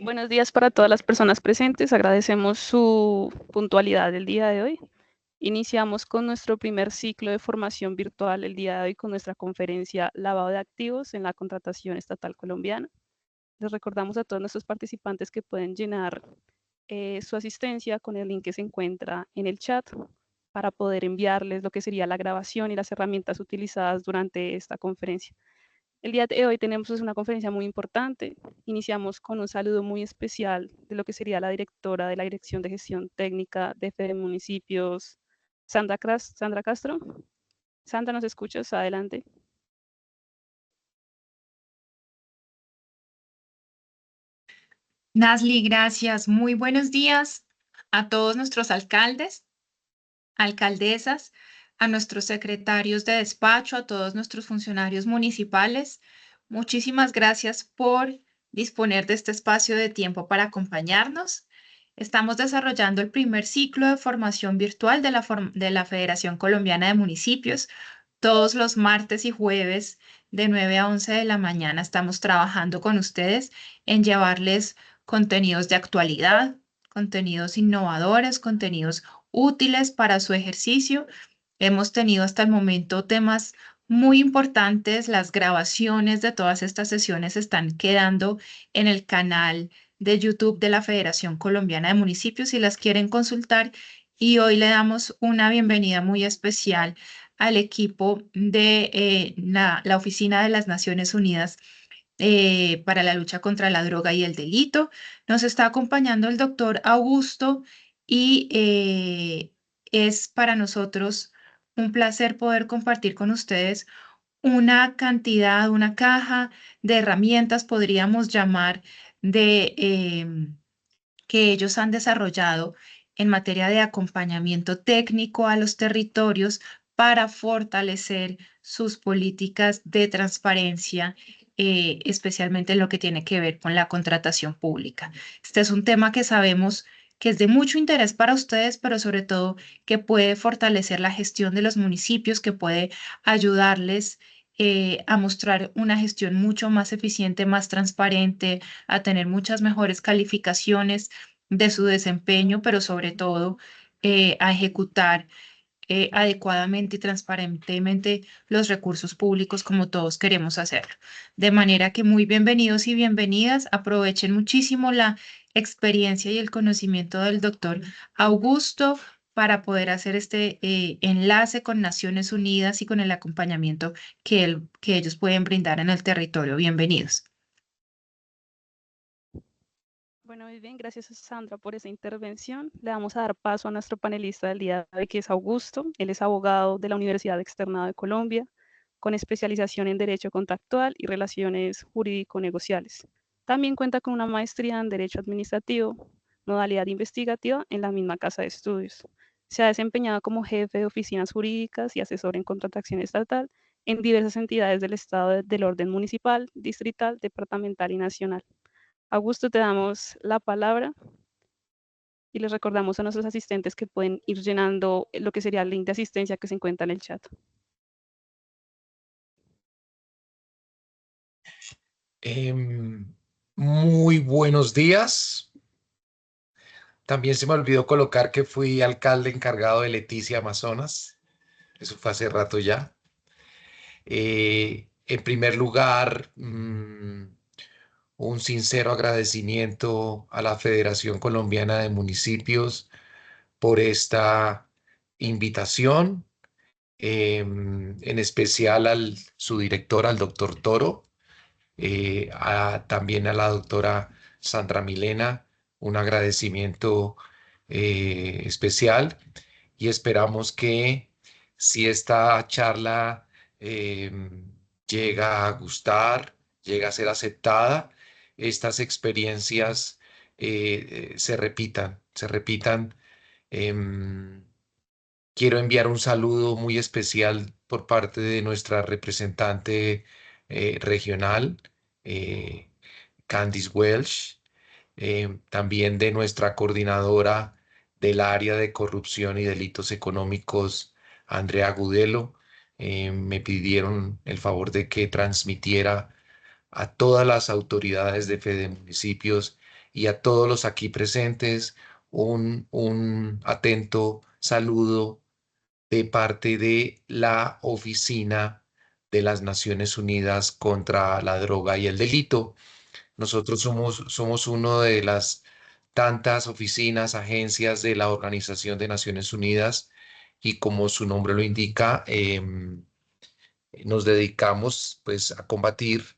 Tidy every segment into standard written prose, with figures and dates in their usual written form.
Buenos días para todas las personas presentes. Agradecemos su puntualidad el día de hoy. Iniciamos con nuestro primer ciclo de formación virtual el día de hoy con nuestra conferencia Lavado de Activos en la Contratación Estatal Colombiana. Les recordamos a todos nuestros participantes que pueden llenar su asistencia con el link que se encuentra en el chat para poder enviarles lo que sería la grabación y las herramientas utilizadas durante esta conferencia. El día de hoy tenemos una conferencia muy importante. Iniciamos con un saludo muy especial de lo que sería la directora de la Dirección de Gestión Técnica de Fede Municipios, Sandra Castro. Sandra, ¿nos escuchas? Adelante. Nasli, gracias. Muy buenos días a todos nuestros alcaldes, alcaldesas, a nuestros secretarios de despacho, a todos nuestros funcionarios municipales. Muchísimas gracias por disponer de este espacio de tiempo para acompañarnos. Estamos desarrollando el primer ciclo de formación virtual de la Federación Colombiana de Municipios. Todos los martes y jueves de 9 a 11 de la mañana estamos trabajando con ustedes en llevarles contenidos de actualidad, contenidos innovadores, contenidos útiles para su ejercicio. Hemos tenido hasta el momento temas muy importantes. Las grabaciones de todas estas sesiones están quedando en el canal de YouTube de la Federación Colombiana de Municipios si las quieren consultar. Y hoy le damos una bienvenida muy especial al equipo de la Oficina de las Naciones Unidas para la lucha contra la droga y el delito. Nos está acompañando el doctor Augusto y es para nosotros un placer poder compartir con ustedes una cantidad, una caja de herramientas, podríamos llamar, de que ellos han desarrollado en materia de acompañamiento técnico a los territorios para fortalecer sus políticas de transparencia, especialmente en lo que tiene que ver con la contratación pública. Este es un tema que sabemos que es de mucho interés para ustedes, pero sobre todo que puede fortalecer la gestión de los municipios, que puede ayudarles a mostrar una gestión mucho más eficiente, más transparente, a tener muchas mejores calificaciones de su desempeño, pero sobre todo a ejecutar adecuadamente y transparentemente los recursos públicos como todos queremos hacerlo. De manera que muy bienvenidos y bienvenidas. Aprovechen muchísimo la experiencia y el conocimiento del doctor Augusto para poder hacer este enlace con Naciones Unidas y con el acompañamiento que ellos pueden brindar en el territorio. Bienvenidos. Bueno, muy bien, gracias a Sandra por esa intervención. Le vamos a dar paso a nuestro panelista del día de hoy, que es Augusto. Él es abogado de la Universidad Externada de Colombia, con especialización en Derecho Contractual y Relaciones Jurídico-Negociales. También cuenta con una maestría en Derecho Administrativo, modalidad investigativa en la misma casa de estudios. Se ha desempeñado como jefe de oficinas jurídicas y asesor en contratación estatal en diversas entidades del Estado del orden municipal, distrital, departamental y nacional. Augusto, te damos la palabra y les recordamos a nuestros asistentes que pueden ir llenando lo que sería el link de asistencia que se encuentra en el chat. Muy buenos días. También se me olvidó colocar que fui alcalde encargado de Leticia, Amazonas. Eso fue hace rato ya. En primer lugar, un sincero agradecimiento a la Federación Colombiana de Municipios por esta invitación, en especial al su director, al doctor Toro, también a la doctora Sandra Milena, un agradecimiento especial, y esperamos que si esta charla eh, llega a gustar, llega a ser aceptada, estas experiencias se repitan. Em, Quiero enviar un saludo muy especial por parte de nuestra representante regional, eh, Candice Welsh, también de nuestra coordinadora del área de corrupción y delitos económicos, Andrea Gudelo. Me pidieron el favor de que transmitiera a todas las autoridades de Fede Municipios y a todos los aquí presentes un atento saludo de parte de la Oficina de las Naciones Unidas contra la Droga y el Delito. Nosotros somos uno de las tantas oficinas, agencias de la Organización de Naciones Unidas y como su nombre lo indica, nos dedicamos pues a combatir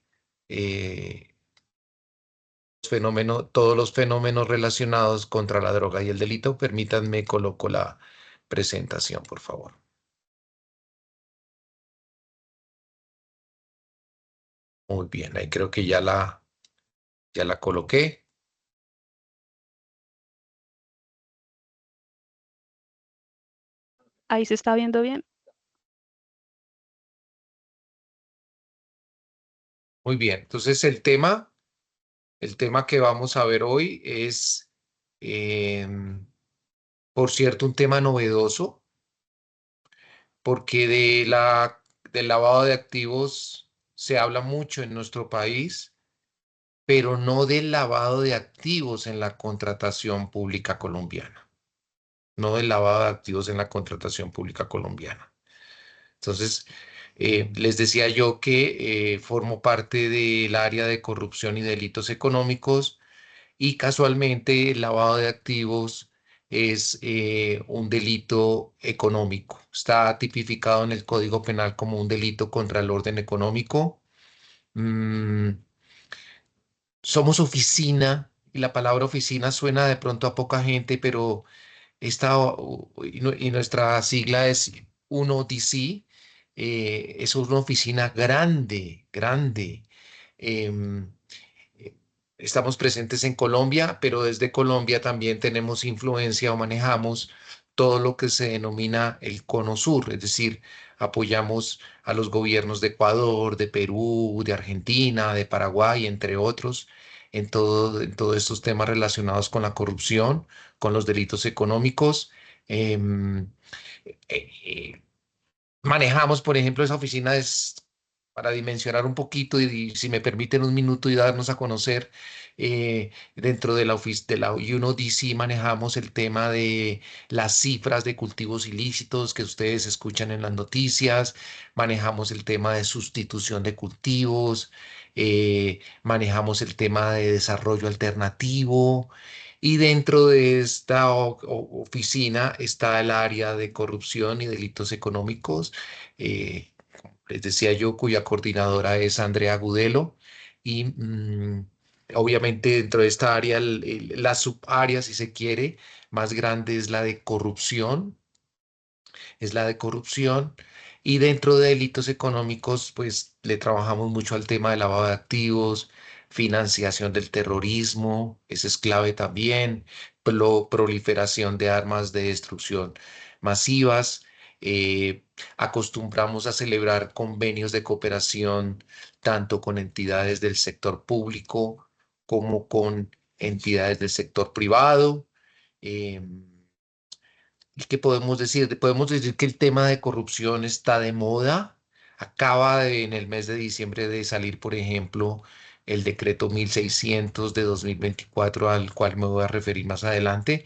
todos los fenómenos relacionados contra la droga y el delito. Permítanme, coloco la presentación, por favor. Muy bien, ahí creo que ya la coloqué. Ahí se está viendo bien. Muy bien, entonces el tema que vamos a ver hoy es, por cierto, un tema novedoso, porque del lavado de activos se habla mucho en nuestro país, pero no del lavado de activos en la contratación pública colombiana, no del lavado de activos en la contratación pública colombiana. Entonces, les decía yo que formo parte del área de corrupción y delitos económicos y casualmente el lavado de activos es un delito económico. Está tipificado en el Código Penal como un delito contra el orden económico. Mm, Somos oficina y la palabra oficina suena de pronto a poca gente, pero y nuestra sigla es 1DC. Es una oficina grande, grande. Em, eh, Estamos presentes en Colombia, pero desde Colombia también tenemos influencia o manejamos todo lo que se denomina el Cono Sur, es decir, apoyamos a los gobiernos de Ecuador, de Perú, de Argentina, de Paraguay, entre otros, en todos estos temas relacionados con la corrupción, con los delitos económicos. Em, eh, eh, Manejamos, por ejemplo, esa oficina es para dimensionar un poquito y si me permiten un minuto y darnos a conocer, dentro de de la UNODC manejamos el tema de las cifras de cultivos ilícitos que ustedes escuchan en las noticias, manejamos el tema de sustitución de cultivos, manejamos el tema de desarrollo alternativo. Y dentro de esta oficina está el área de corrupción y delitos económicos. Les decía yo, cuya coordinadora es Andrea Gudelo. Y obviamente dentro de esta área, la subárea, si se quiere, más grande es la de corrupción. Y dentro de delitos económicos, pues le trabajamos mucho al tema de lavado de activos, financiación del terrorismo, ese es clave también, proliferación de armas de destrucción masivas. Acostumbramos a celebrar convenios de cooperación tanto con entidades del sector público como con entidades del sector privado. em, ¿Y qué podemos decir? Podemos decir que el tema de corrupción está de moda. En el mes de diciembre de salir, por ejemplo, el decreto 1600 de 2024, al cual me voy a referir más adelante,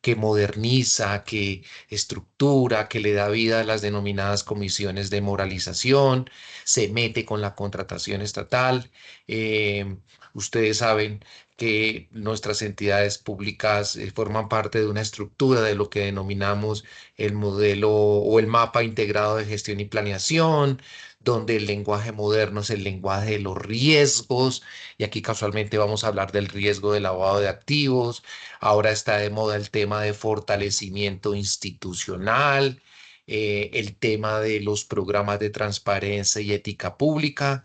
que moderniza, que estructura, que le da vida a las denominadas comisiones de moralización, se mete con la contratación estatal. Eh, Ustedes saben que nuestras entidades públicas forman parte de una estructura de lo que denominamos el modelo o el mapa integrado de gestión y planeación, donde el lenguaje moderno es el lenguaje de los riesgos, y aquí casualmente vamos a hablar del riesgo de lavado de activos. Ahora está de moda el tema de fortalecimiento institucional, el tema de los programas de transparencia y ética pública.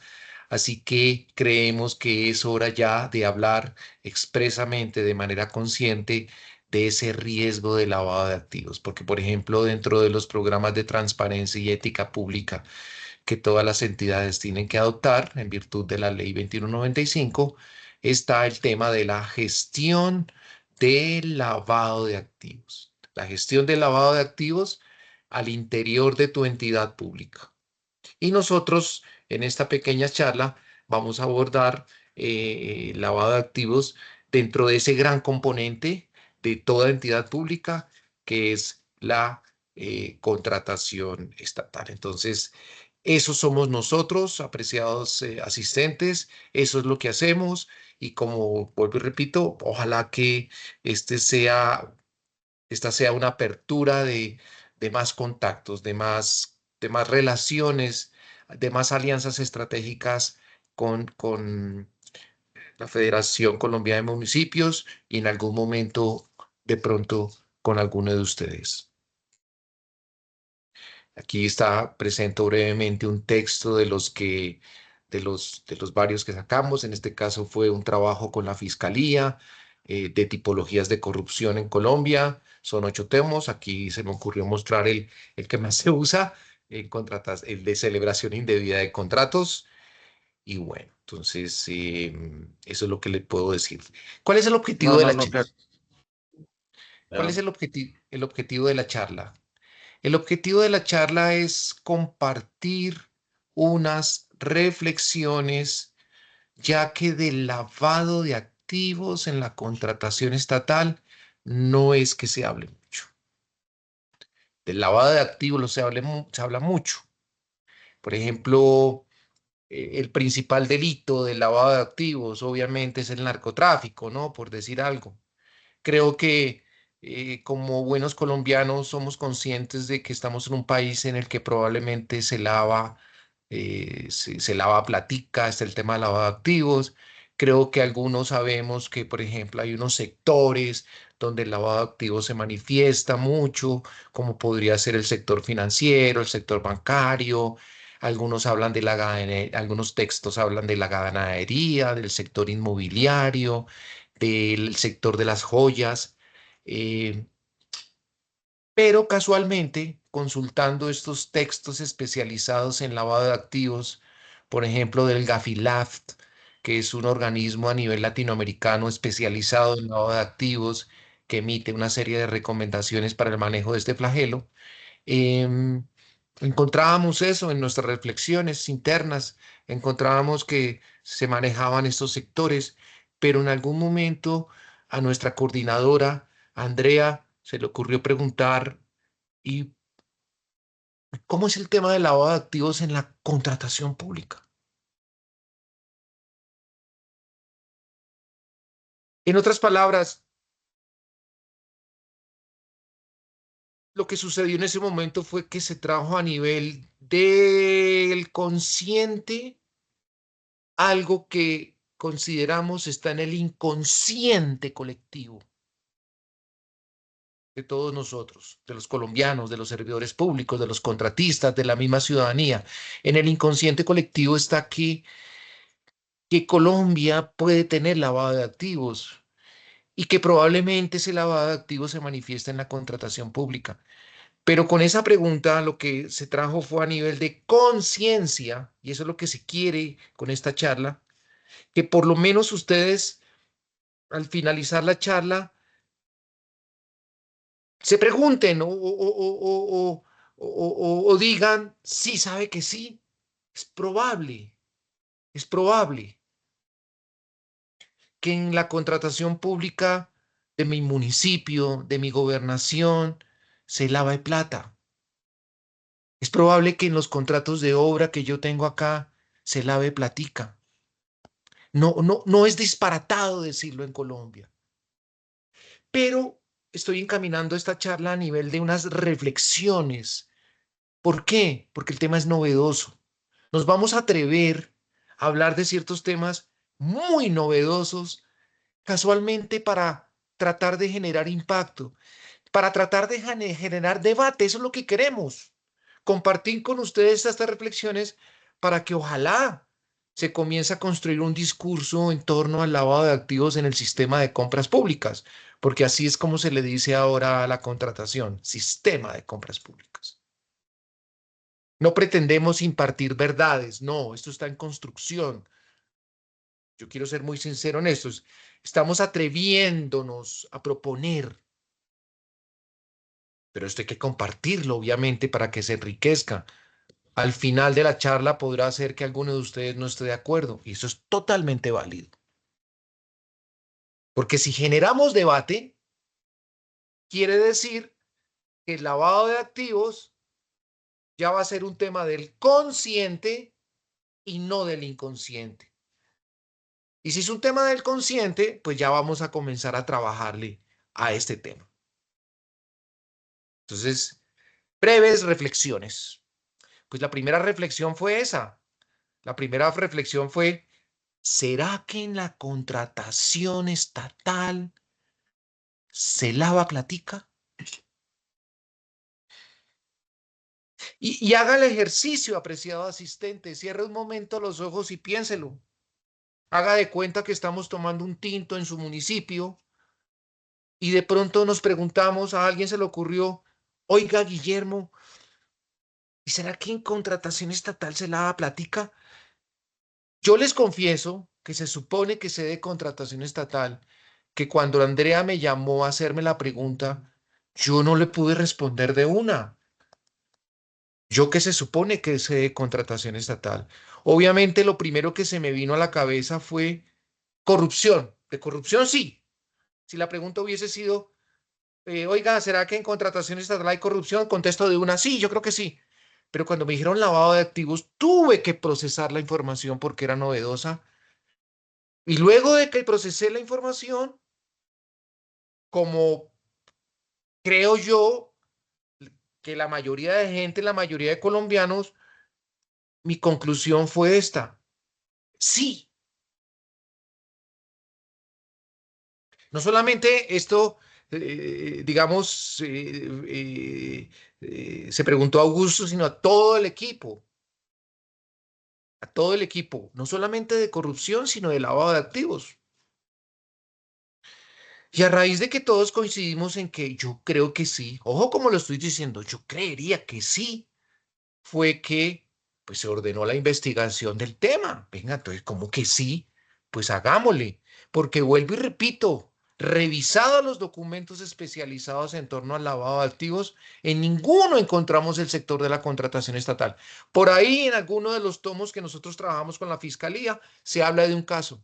Así que creemos que es hora ya de hablar expresamente, de manera consciente, de ese riesgo de lavado de activos. Porque, por ejemplo, dentro de los programas de transparencia y ética pública que todas las entidades tienen que adoptar en virtud de la Ley 2195, está el tema de la gestión del lavado de activos. La gestión del lavado de activos al interior de tu entidad pública. Y nosotros en esta pequeña charla vamos a abordar lavado de activos dentro de ese gran componente de toda entidad pública que es la contratación estatal. Entonces, eso somos nosotros, apreciados asistentes, eso es lo que hacemos y como vuelvo y repito, ojalá que este sea, esta sea una apertura de más contactos, de más relaciones, de más alianzas estratégicas con la Federación Colombiana de Municipios y en algún momento de pronto con alguno de ustedes. Aquí está, presento brevemente un texto de los varios que sacamos. En este caso fue un trabajo con la Fiscalía de tipologías de corrupción en Colombia. Son 8 temas. Aquí se me ocurrió mostrar el que más se usa, el de celebración indebida de contratos. Y bueno, entonces eso es lo que le puedo decir. ¿Cuál es el objetivo No, de no, la no, charla? claro. ¿Cuál es Claro. el objetivo de la charla? El objetivo de la charla es compartir unas reflexiones, ya que del lavado de activos en la contratación estatal no es que se hable mucho. Del lavado de activos se habla mucho. Por ejemplo, el principal delito del lavado de activos obviamente es el narcotráfico, ¿no? Por decir algo. Creo que como buenos colombianos somos conscientes de que estamos en un país en el que probablemente se lava platica, está el tema de lavado de activos. Creo que algunos sabemos que, por ejemplo, hay unos sectores donde el lavado de activos se manifiesta mucho, como podría ser el sector financiero, el sector bancario. Algunos hablan de algunos textos hablan de la ganadería, del sector inmobiliario, del sector de las joyas. eh, pero casualmente, consultando estos textos especializados en lavado de activos, por ejemplo, del Gafilaft, que es un organismo a nivel latinoamericano especializado en lavado de activos, que emite una serie de recomendaciones para el manejo de este flagelo, em, encontrábamos eso en nuestras reflexiones internas, encontrábamos que se manejaban estos sectores, pero en algún momento a nuestra coordinadora, Andrea, se le ocurrió preguntar, ¿y cómo es el tema del lavado de activos en la contratación pública? En otras palabras, lo que sucedió en ese momento fue que se trajo a nivel del consciente algo que consideramos está en el inconsciente colectivo de todos nosotros, de los colombianos, de los servidores públicos, de los contratistas, de la misma ciudadanía. En el inconsciente colectivo está que Colombia puede tener lavado de activos y que probablemente ese lavado de activos se manifiesta en la contratación pública. Pero con esa pregunta lo que se trajo fue a nivel de conciencia, y eso es lo que se quiere con esta charla, que por lo menos ustedes al finalizar la charla se pregunten o digan, sí, sabe que sí, es probable que en la contratación pública de mi municipio, de mi gobernación, se lave plata. Es probable que en los contratos de obra que yo tengo acá se lave platica. No es disparatado decirlo en Colombia, pero estoy encaminando esta charla a nivel de unas reflexiones. ¿Por qué? Porque el tema es novedoso. Nos vamos a atrever a hablar de ciertos temas muy novedosos, casualmente para tratar de generar impacto, para tratar de generar debate. Eso es lo que queremos. Compartir con ustedes estas reflexiones para que ojalá se comience a construir un discurso en torno al lavado de activos en el sistema de compras públicas, porque así es como se le dice ahora a la contratación, sistema de compras públicas. No pretendemos impartir verdades, no, esto está en construcción. Yo quiero ser muy sincero en esto. Estamos atreviéndonos a proponer, pero esto hay que compartirlo, obviamente, para que se enriquezca. Al final de la charla podrá ser que alguno de ustedes no esté de acuerdo, y eso es totalmente válido. Porque si generamos debate, quiere decir que el lavado de activos ya va a ser un tema del consciente y no del inconsciente. Y si es un tema del consciente, pues ya vamos a comenzar a trabajarle a este tema. Entonces, breves reflexiones. Pues la primera reflexión fue esa. La primera reflexión fue, ¿será que en la contratación estatal se lava platica? Y haga el ejercicio, apreciado asistente. Cierre un momento los ojos y piénselo. Haga de cuenta que estamos tomando un tinto en su municipio y de pronto nos preguntamos, a alguien se le ocurrió, oiga, Guillermo, ¿y será que en contratación estatal se lava platica? Yo les confieso que se supone que sé de contratación estatal, que cuando Andrea me llamó a hacerme la pregunta, yo no le pude responder de una. Yo que se supone que sé de contratación estatal. Obviamente lo primero que se me vino a la cabeza fue corrupción. De corrupción sí. Si la pregunta hubiese sido, oiga, ¿será que en contratación estatal hay corrupción? Contesto de una, sí, yo creo que sí. Pero cuando me dijeron lavado de activos, tuve que procesar la información porque era novedosa. Y luego de que procesé la información, como creo yo que la mayoría de gente, la mayoría de colombianos, mi conclusión fue esta. Sí, no solamente esto, digamos, se preguntó a Augusto, sino a todo el equipo, no solamente de corrupción, sino de lavado de activos. Y a raíz de que todos coincidimos en que yo creo que sí, ojo como lo estoy diciendo, yo creería que sí, fue que pues se ordenó la investigación del tema. Venga, entonces, ¿cómo que sí? Pues hagámosle, porque vuelvo y repito, revisado los documentos especializados en torno al lavado de activos, en ninguno encontramos el sector de la contratación estatal. Por ahí, en alguno de los tomos que nosotros trabajamos con la Fiscalía, se habla de un caso.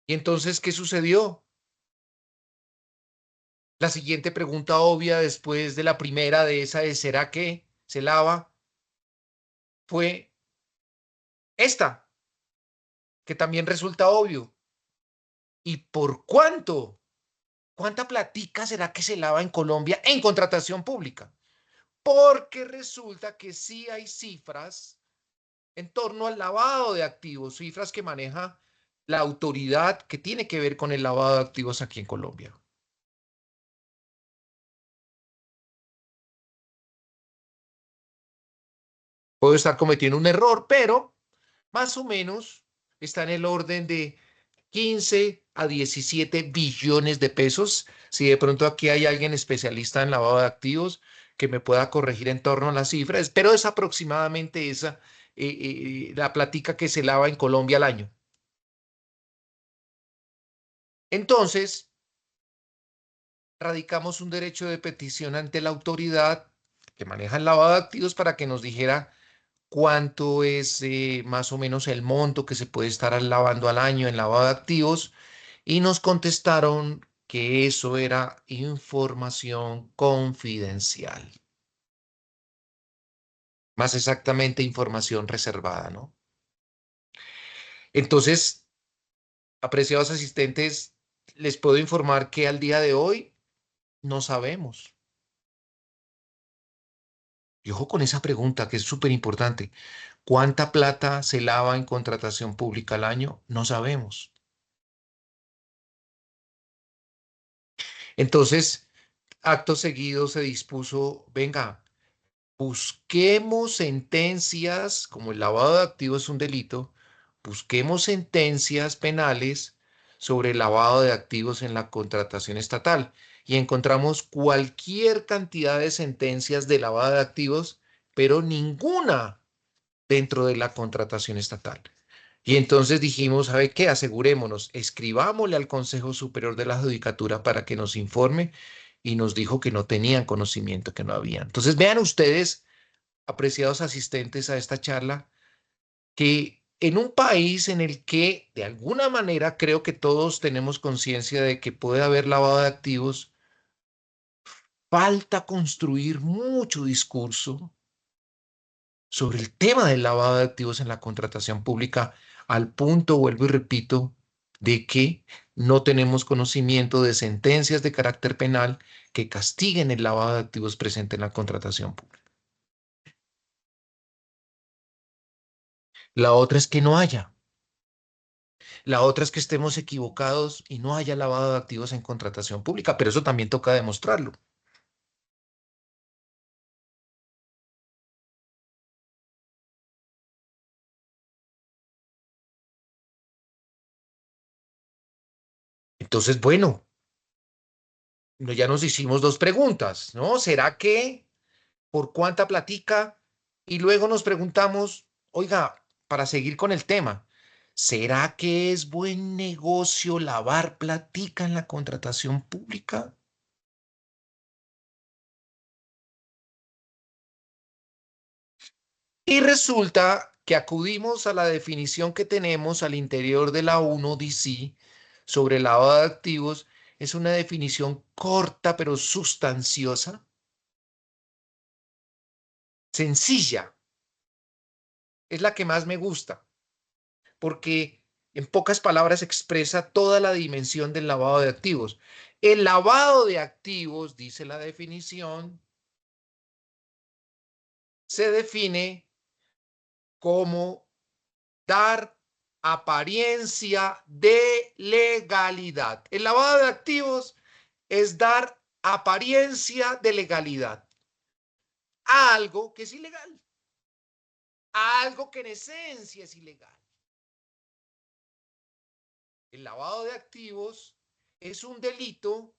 Y entonces, ¿qué sucedió? La siguiente pregunta obvia después de la primera de esa de ¿será que se lava? Fue esta, que también resulta obvio. ¿Y por cuánto? ¿Cuánta platica será que se lava en Colombia en contratación pública? Porque resulta que sí hay cifras en torno al lavado de activos, cifras que maneja la autoridad que tiene que ver con el lavado de activos aquí en Colombia. Puedo estar cometiendo un error, pero más o menos está en el orden de 15 a 17 billones de pesos. Si de pronto aquí hay alguien especialista en lavado de activos que me pueda corregir en torno a las cifras, pero es aproximadamente esa la plática que se lava en Colombia al año. Entonces, radicamos un derecho de petición ante la autoridad que maneja el lavado de activos para que nos dijera cuánto es más o menos el monto que se puede estar lavando al año en lavado de activos y nos contestaron que eso era información confidencial, más exactamente información reservada, ¿no? Entonces, apreciados asistentes, les puedo informar que al día de hoy no sabemos. Y ojo con esa pregunta que es súper importante. ¿Cuánta plata se lava en contratación pública al año? No sabemos. Entonces, acto seguido se dispuso, venga, busquemos sentencias, como el lavado de activos es un delito, busquemos sentencias penales sobre el lavado de activos en la contratación estatal. Y encontramos cualquier cantidad de sentencias de lavado de activos, pero ninguna dentro de la contratación estatal. Y entonces dijimos, ¿sabe qué? Asegurémonos, escribámosle al Consejo Superior de la Judicatura para que nos informe y nos dijo que no tenían conocimiento, que no habían. Entonces vean ustedes, apreciados asistentes a esta charla, que en un país en el que de alguna manera creo que todos tenemos conciencia de que puede haber lavado de activos, falta construir mucho discurso sobre el tema del lavado de activos en la contratación pública, al punto, vuelvo y repito, de que no tenemos conocimiento de sentencias de carácter penal que castiguen el lavado de activos presente en la contratación pública. La otra es que no haya. La otra es que estemos equivocados y no haya lavado de activos en contratación pública, pero eso también toca demostrarlo. Entonces, bueno, ya nos hicimos dos preguntas, ¿no? ¿Será que por cuánta platica? Y luego nos preguntamos, oiga, para seguir con el tema, ¿será que es buen negocio lavar platica en la contratación pública? Y resulta que acudimos a la definición que tenemos al interior de la 1DC sobre lavado de activos. Es una definición corta pero sustanciosa, sencilla. Es la que más me gusta, porque en pocas palabras expresa toda la dimensión del lavado de activos. El lavado de activos, dice la definición, se define como dar apariencia de legalidad. El lavado de activos es dar apariencia de legalidad a algo que es ilegal, a algo que en esencia es ilegal. El lavado de activos es un delito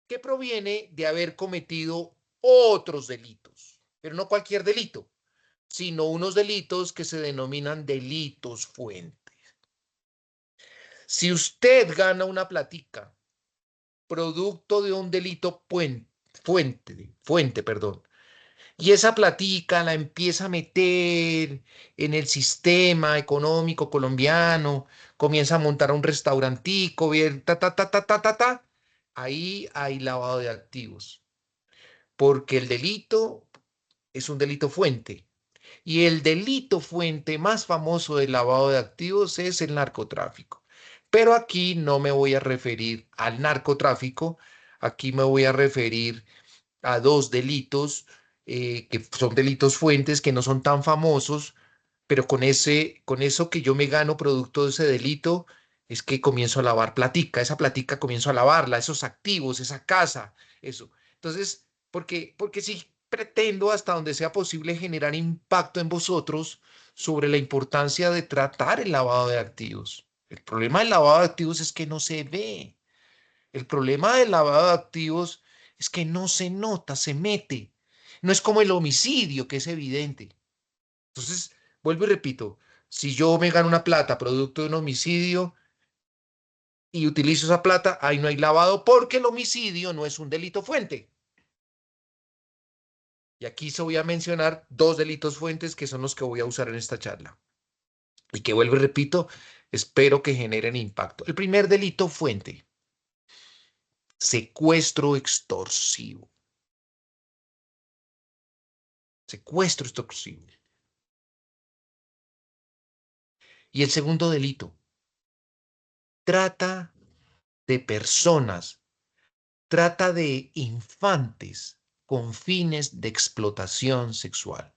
que proviene de haber cometido otros delitos, pero no cualquier delito, sino unos delitos que se denominan delitos fuente. Si usted gana una platica producto de un delito fuente, perdón, y esa platica la empieza a meter en el sistema económico colombiano, comienza a montar un restaurantico, bien, ahí hay lavado de activos, porque el delito es un delito fuente. Y el delito fuente más famoso del lavado de activos es el narcotráfico. Pero aquí no me voy a referir al narcotráfico, aquí me voy a referir a dos delitos que son delitos fuentes que no son tan famosos, pero con eso que yo me gano producto de ese delito es que comienzo a lavar platica, esa platica comienzo a lavarla, esos activos, esa casa, eso. Entonces, porque sí pretendo hasta donde sea posible generar impacto en vosotros sobre la importancia de tratar el lavado de activos. El problema del lavado de activos es que no se ve. El problema del lavado de activos es que no se nota, se mete. No es como el homicidio, que es evidente. Entonces, vuelvo y repito, si yo me gano una plata producto de un homicidio y utilizo esa plata, ahí no hay lavado porque el homicidio no es un delito fuente. Y aquí se voy a mencionar dos delitos fuentes que son los que voy a usar en esta charla. Y que vuelvo y repito, espero que generen impacto. El primer delito fuente, secuestro extorsivo. Secuestro extorsivo. Y el segundo delito, trata de personas, trata de infantes con fines de explotación sexual.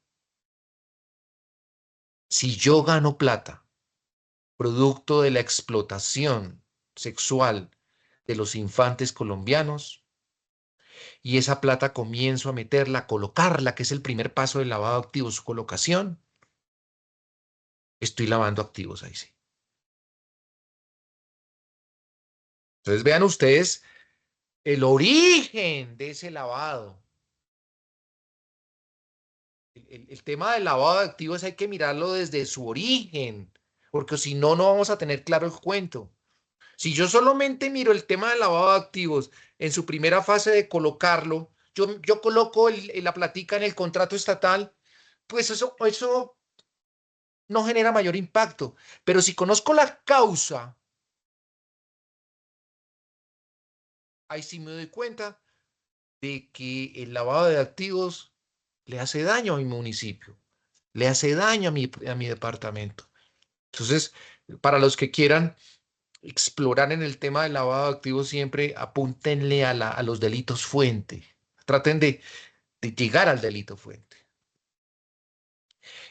Si yo gano plata producto de la explotación sexual de los infantes colombianos y esa plata comienzo a meterla, a colocarla, que es el primer paso del lavado de activos, su colocación, estoy lavando activos ahí sí. Entonces vean ustedes el origen de ese lavado. El tema del lavado de activos hay que mirarlo desde su origen, porque si no, no vamos a tener claro el cuento. Si yo solamente miro el tema del lavado de activos en su primera fase de colocarlo, yo coloco la platica en el contrato estatal, pues eso no genera mayor impacto. Pero si conozco la causa, ahí sí me doy cuenta de que el lavado de activos le hace daño a mi municipio, le hace daño a mi departamento. Entonces, para los que quieran explorar en el tema del lavado de activos, siempre apúntenle a los delitos fuente. Traten de llegar al delito fuente.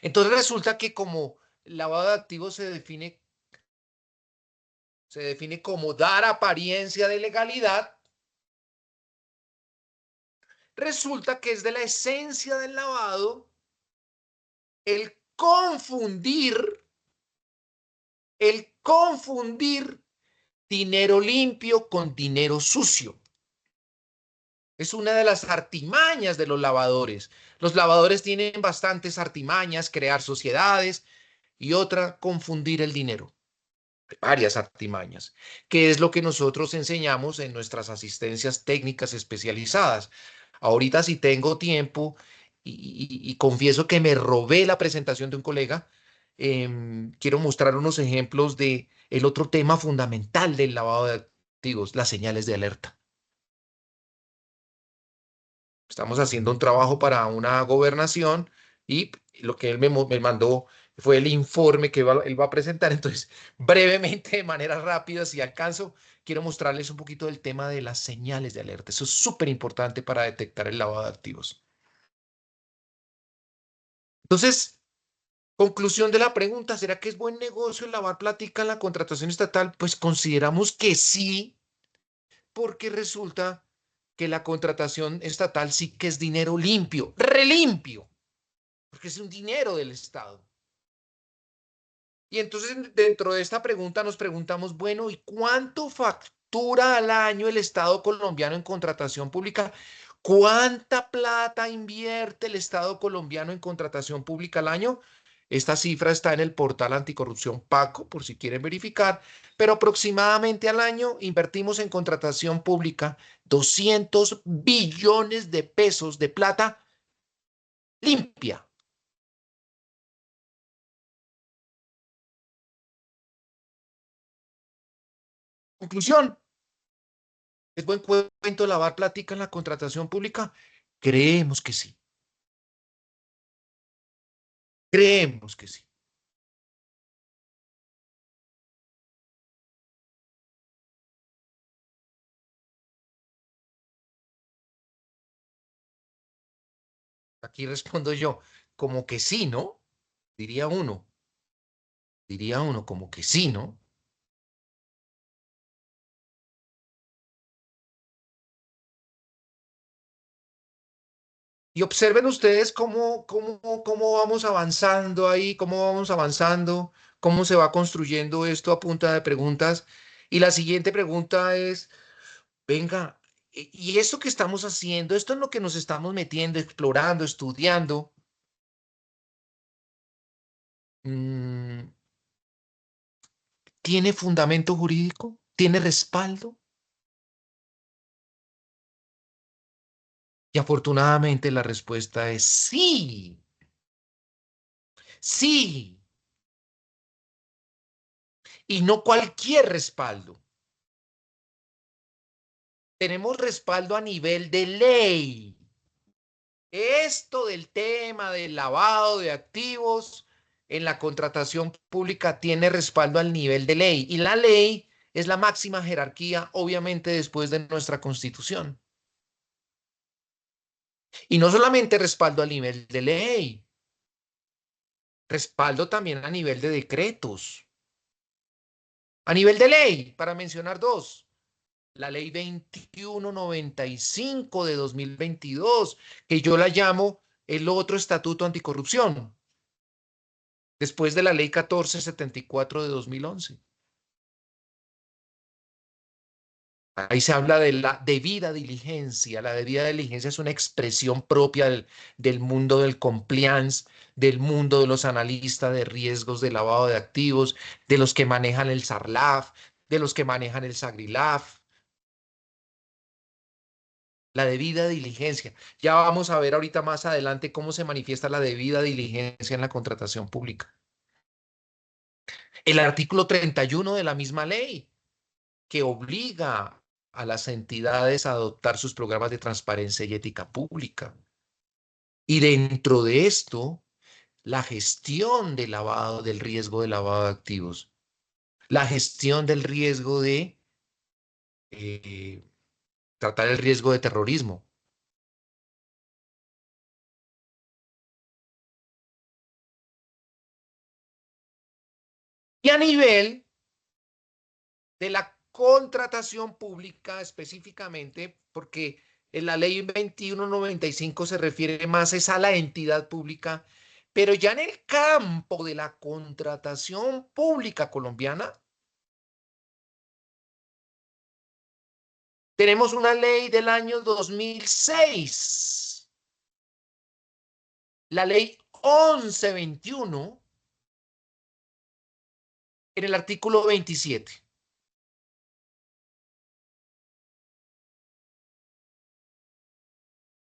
Entonces resulta que como lavado de activos se define como dar apariencia de legalidad, resulta que es de la esencia del lavado el confundir dinero limpio con dinero sucio. Es una de las artimañas de los lavadores. Los lavadores tienen bastantes artimañas, crear sociedades y otra, confundir el dinero. Varias artimañas, que es lo que nosotros enseñamos en nuestras asistencias técnicas especializadas. Ahorita si tengo tiempo y confieso que me robé la presentación de un colega, quiero mostrar unos ejemplos de el otro tema fundamental del lavado de activos, las señales de alerta. Estamos haciendo un trabajo para una gobernación y lo que él me mandó fue el informe que él va a presentar. Entonces, brevemente, de manera rápida, si alcanzo, quiero mostrarles un poquito del tema de las señales de alerta. Eso es súper importante para detectar el lavado de activos. Entonces, conclusión de la pregunta, ¿será que es buen negocio lavar plática en la contratación estatal? Pues consideramos que sí, porque resulta que la contratación estatal sí que es dinero limpio, relimpio, porque es un dinero del Estado. Y entonces dentro de esta pregunta nos preguntamos, bueno, ¿y cuánto factura al año el Estado colombiano en contratación pública? ¿Cuánta plata invierte el Estado colombiano en contratación pública al año? Esta cifra está en el portal anticorrupción PACO, por si quieren verificar, pero aproximadamente al año invertimos en contratación pública 200 billones de pesos de plata limpia. Conclusión, ¿es buen cuento lavar plática en la contratación pública? Creemos que sí. Creemos que sí. Aquí respondo yo, como que sí, ¿no? Diría uno, como que sí, ¿no? Y observen ustedes cómo vamos avanzando ahí, cómo vamos avanzando, cómo se va construyendo esto a punta de preguntas. Y la siguiente pregunta es, venga, ¿y esto que estamos haciendo, esto es lo que nos estamos metiendo, explorando, estudiando? mm, ¿Tiene fundamento jurídico? ¿Tiene respaldo? Y afortunadamente la respuesta es sí, sí, y no cualquier respaldo. Tenemos respaldo a nivel de ley. Esto del tema del lavado de activos en la contratación pública tiene respaldo al nivel de ley. Y la ley es la máxima jerarquía, obviamente, después de nuestra Constitución. Y no solamente respaldo al nivel de ley, respaldo también a nivel de decretos. A nivel de ley, para mencionar dos, la ley 2195 de 2022, que yo la llamo el otro estatuto anticorrupción, después de la ley 1474 de 2011. Ahí se habla de la debida diligencia. La debida diligencia es una expresión propia del mundo del compliance, del mundo de los analistas de riesgos de lavado de activos, de los que manejan el SARLAF, de los que manejan el SAGRILAF. La debida diligencia. Ya vamos a ver ahorita más adelante cómo se manifiesta la debida diligencia en la contratación pública. El artículo 31 de la misma ley, que obliga a las entidades a adoptar sus programas de transparencia y ética pública. Y dentro de esto, la gestión del riesgo de lavado de activos, la gestión del riesgo de eh, tratar el riesgo de terrorismo. Y a nivel de la contratación pública específicamente, porque en la ley 2195 se refiere más es a la entidad pública, pero ya en el campo de la contratación pública colombiana, tenemos una ley del año 2006, la ley 1121, en el artículo 27.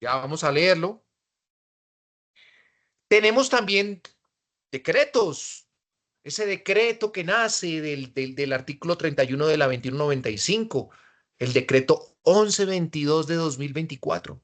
Ya vamos a leerlo. Tenemos también decretos. Ese decreto que nace del artículo 31 de la 2195, el decreto 1122 de 2024,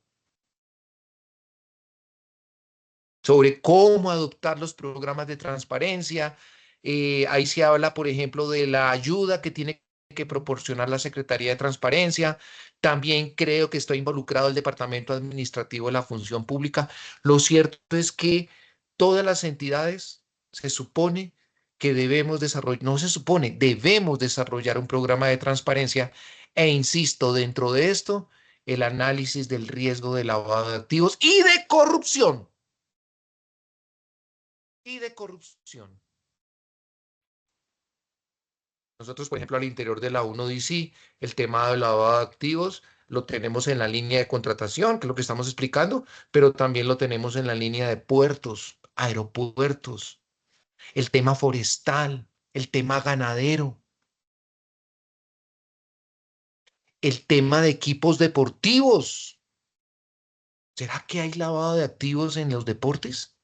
sobre cómo adoptar los programas de transparencia. Ahí se habla, por ejemplo, de la ayuda que tiene que proporcionar la Secretaría de Transparencia. También creo que está involucrado el Departamento Administrativo de la Función Pública. Lo cierto es que todas las entidades se supone que debemos desarrollar, no se supone, debemos desarrollar un programa de transparencia e insisto, dentro de esto, el análisis del riesgo de lavado de activos y de corrupción. Y de corrupción. Nosotros, por ejemplo, al interior de la 1DC, el tema del lavado de activos lo tenemos en la línea de contratación, que es lo que estamos explicando, pero también lo tenemos en la línea de puertos, aeropuertos, el tema forestal, el tema ganadero, el tema de equipos deportivos. ¿Será que hay lavado de activos en los deportes?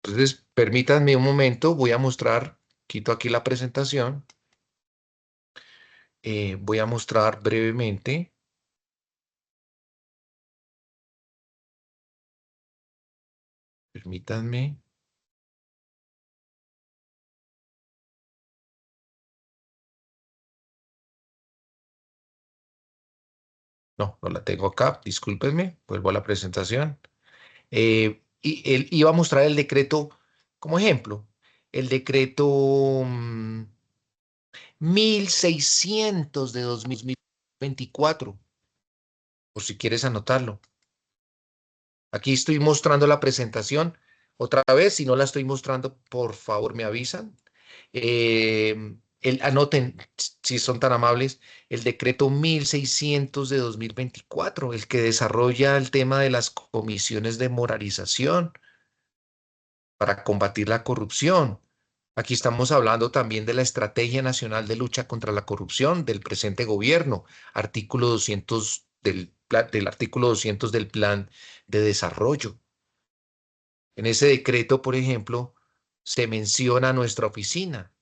Entonces, permítanme un momento, voy a mostrar, quito aquí la presentación, voy a mostrar brevemente. Permítanme. No, no la tengo acá, discúlpenme, vuelvo a la presentación. Y él iba a mostrar el decreto como ejemplo, el decreto 1600 de 2024, por si quieres anotarlo. Aquí estoy mostrando la presentación. Otra vez, si no la estoy mostrando, por favor me avisan. Anoten, si son tan amables, el decreto 1600 de 2024, el que desarrolla el tema de las comisiones de moralización para combatir la corrupción. Aquí estamos hablando también de la Estrategia Nacional de Lucha contra la Corrupción del presente gobierno, artículo 200 del artículo 200 del Plan de Desarrollo. En ese decreto, por ejemplo, se menciona nuestra oficina,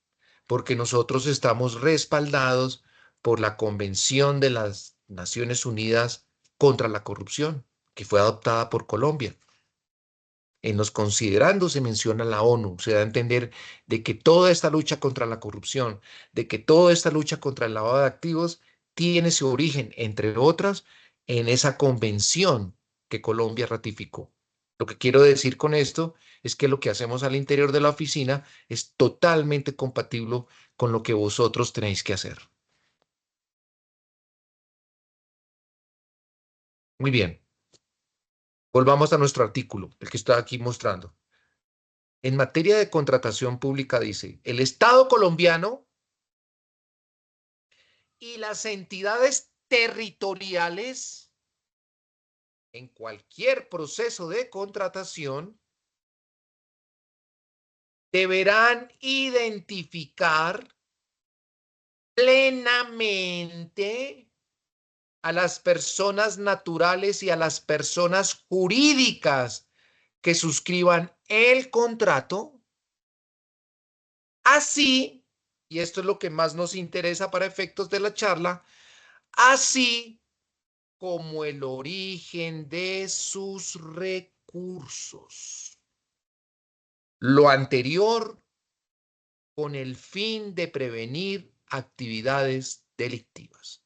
porque nosotros estamos respaldados por la Convención de las Naciones Unidas contra la Corrupción, que fue adoptada por Colombia. En los considerandos se menciona la ONU, se da a entender de que toda esta lucha contra la corrupción, de que toda esta lucha contra el lavado de activos tiene su origen, entre otras, en esa convención que Colombia ratificó. Lo que quiero decir con esto es que lo que hacemos al interior de la oficina es totalmente compatible con lo que vosotros tenéis que hacer. Muy bien, volvamos a nuestro artículo, el que estoy aquí mostrando. En materia de contratación pública dice, el Estado colombiano y las entidades territoriales en cualquier proceso de contratación deberán identificar plenamente a las personas naturales y a las personas jurídicas que suscriban el contrato, así, y esto es lo que más nos interesa para efectos de la charla, así como el origen de sus recursos. Lo anterior con el fin de prevenir actividades delictivas.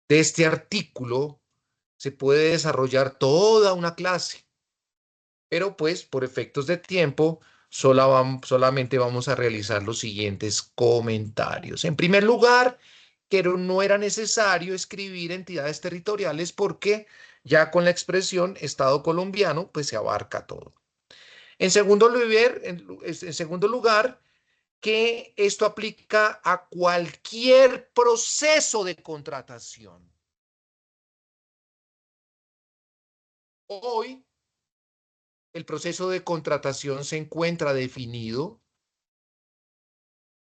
De este artículo se puede desarrollar toda una clase, pero pues por efectos de tiempo solamente vamos a realizar los siguientes comentarios. En primer lugar, que no era necesario escribir entidades territoriales porque ya con la expresión Estado colombiano pues se abarca todo. En segundo lugar, que esto aplica a cualquier proceso de contratación. Hoy, el proceso de contratación se encuentra definido.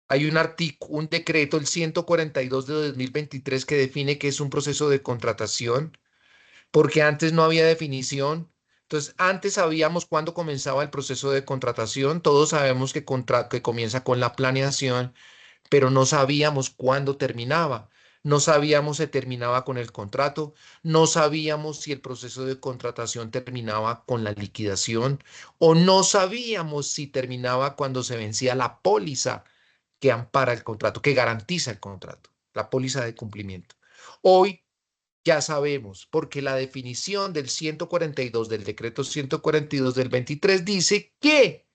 Hay un decreto, el 142 de 2023, que define qué es un proceso de contratación, porque antes no había definición. Entonces, antes sabíamos cuándo comenzaba el proceso de contratación. Todos sabemos que comienza con la planeación, pero no sabíamos cuándo terminaba. No sabíamos si terminaba con el contrato, no sabíamos si el proceso de contratación terminaba con la liquidación o no sabíamos si terminaba cuando se vencía la póliza que ampara el contrato, que garantiza el contrato, la póliza de cumplimiento. Hoy ya sabemos, porque la definición del 142, del decreto 142 del 23, dice que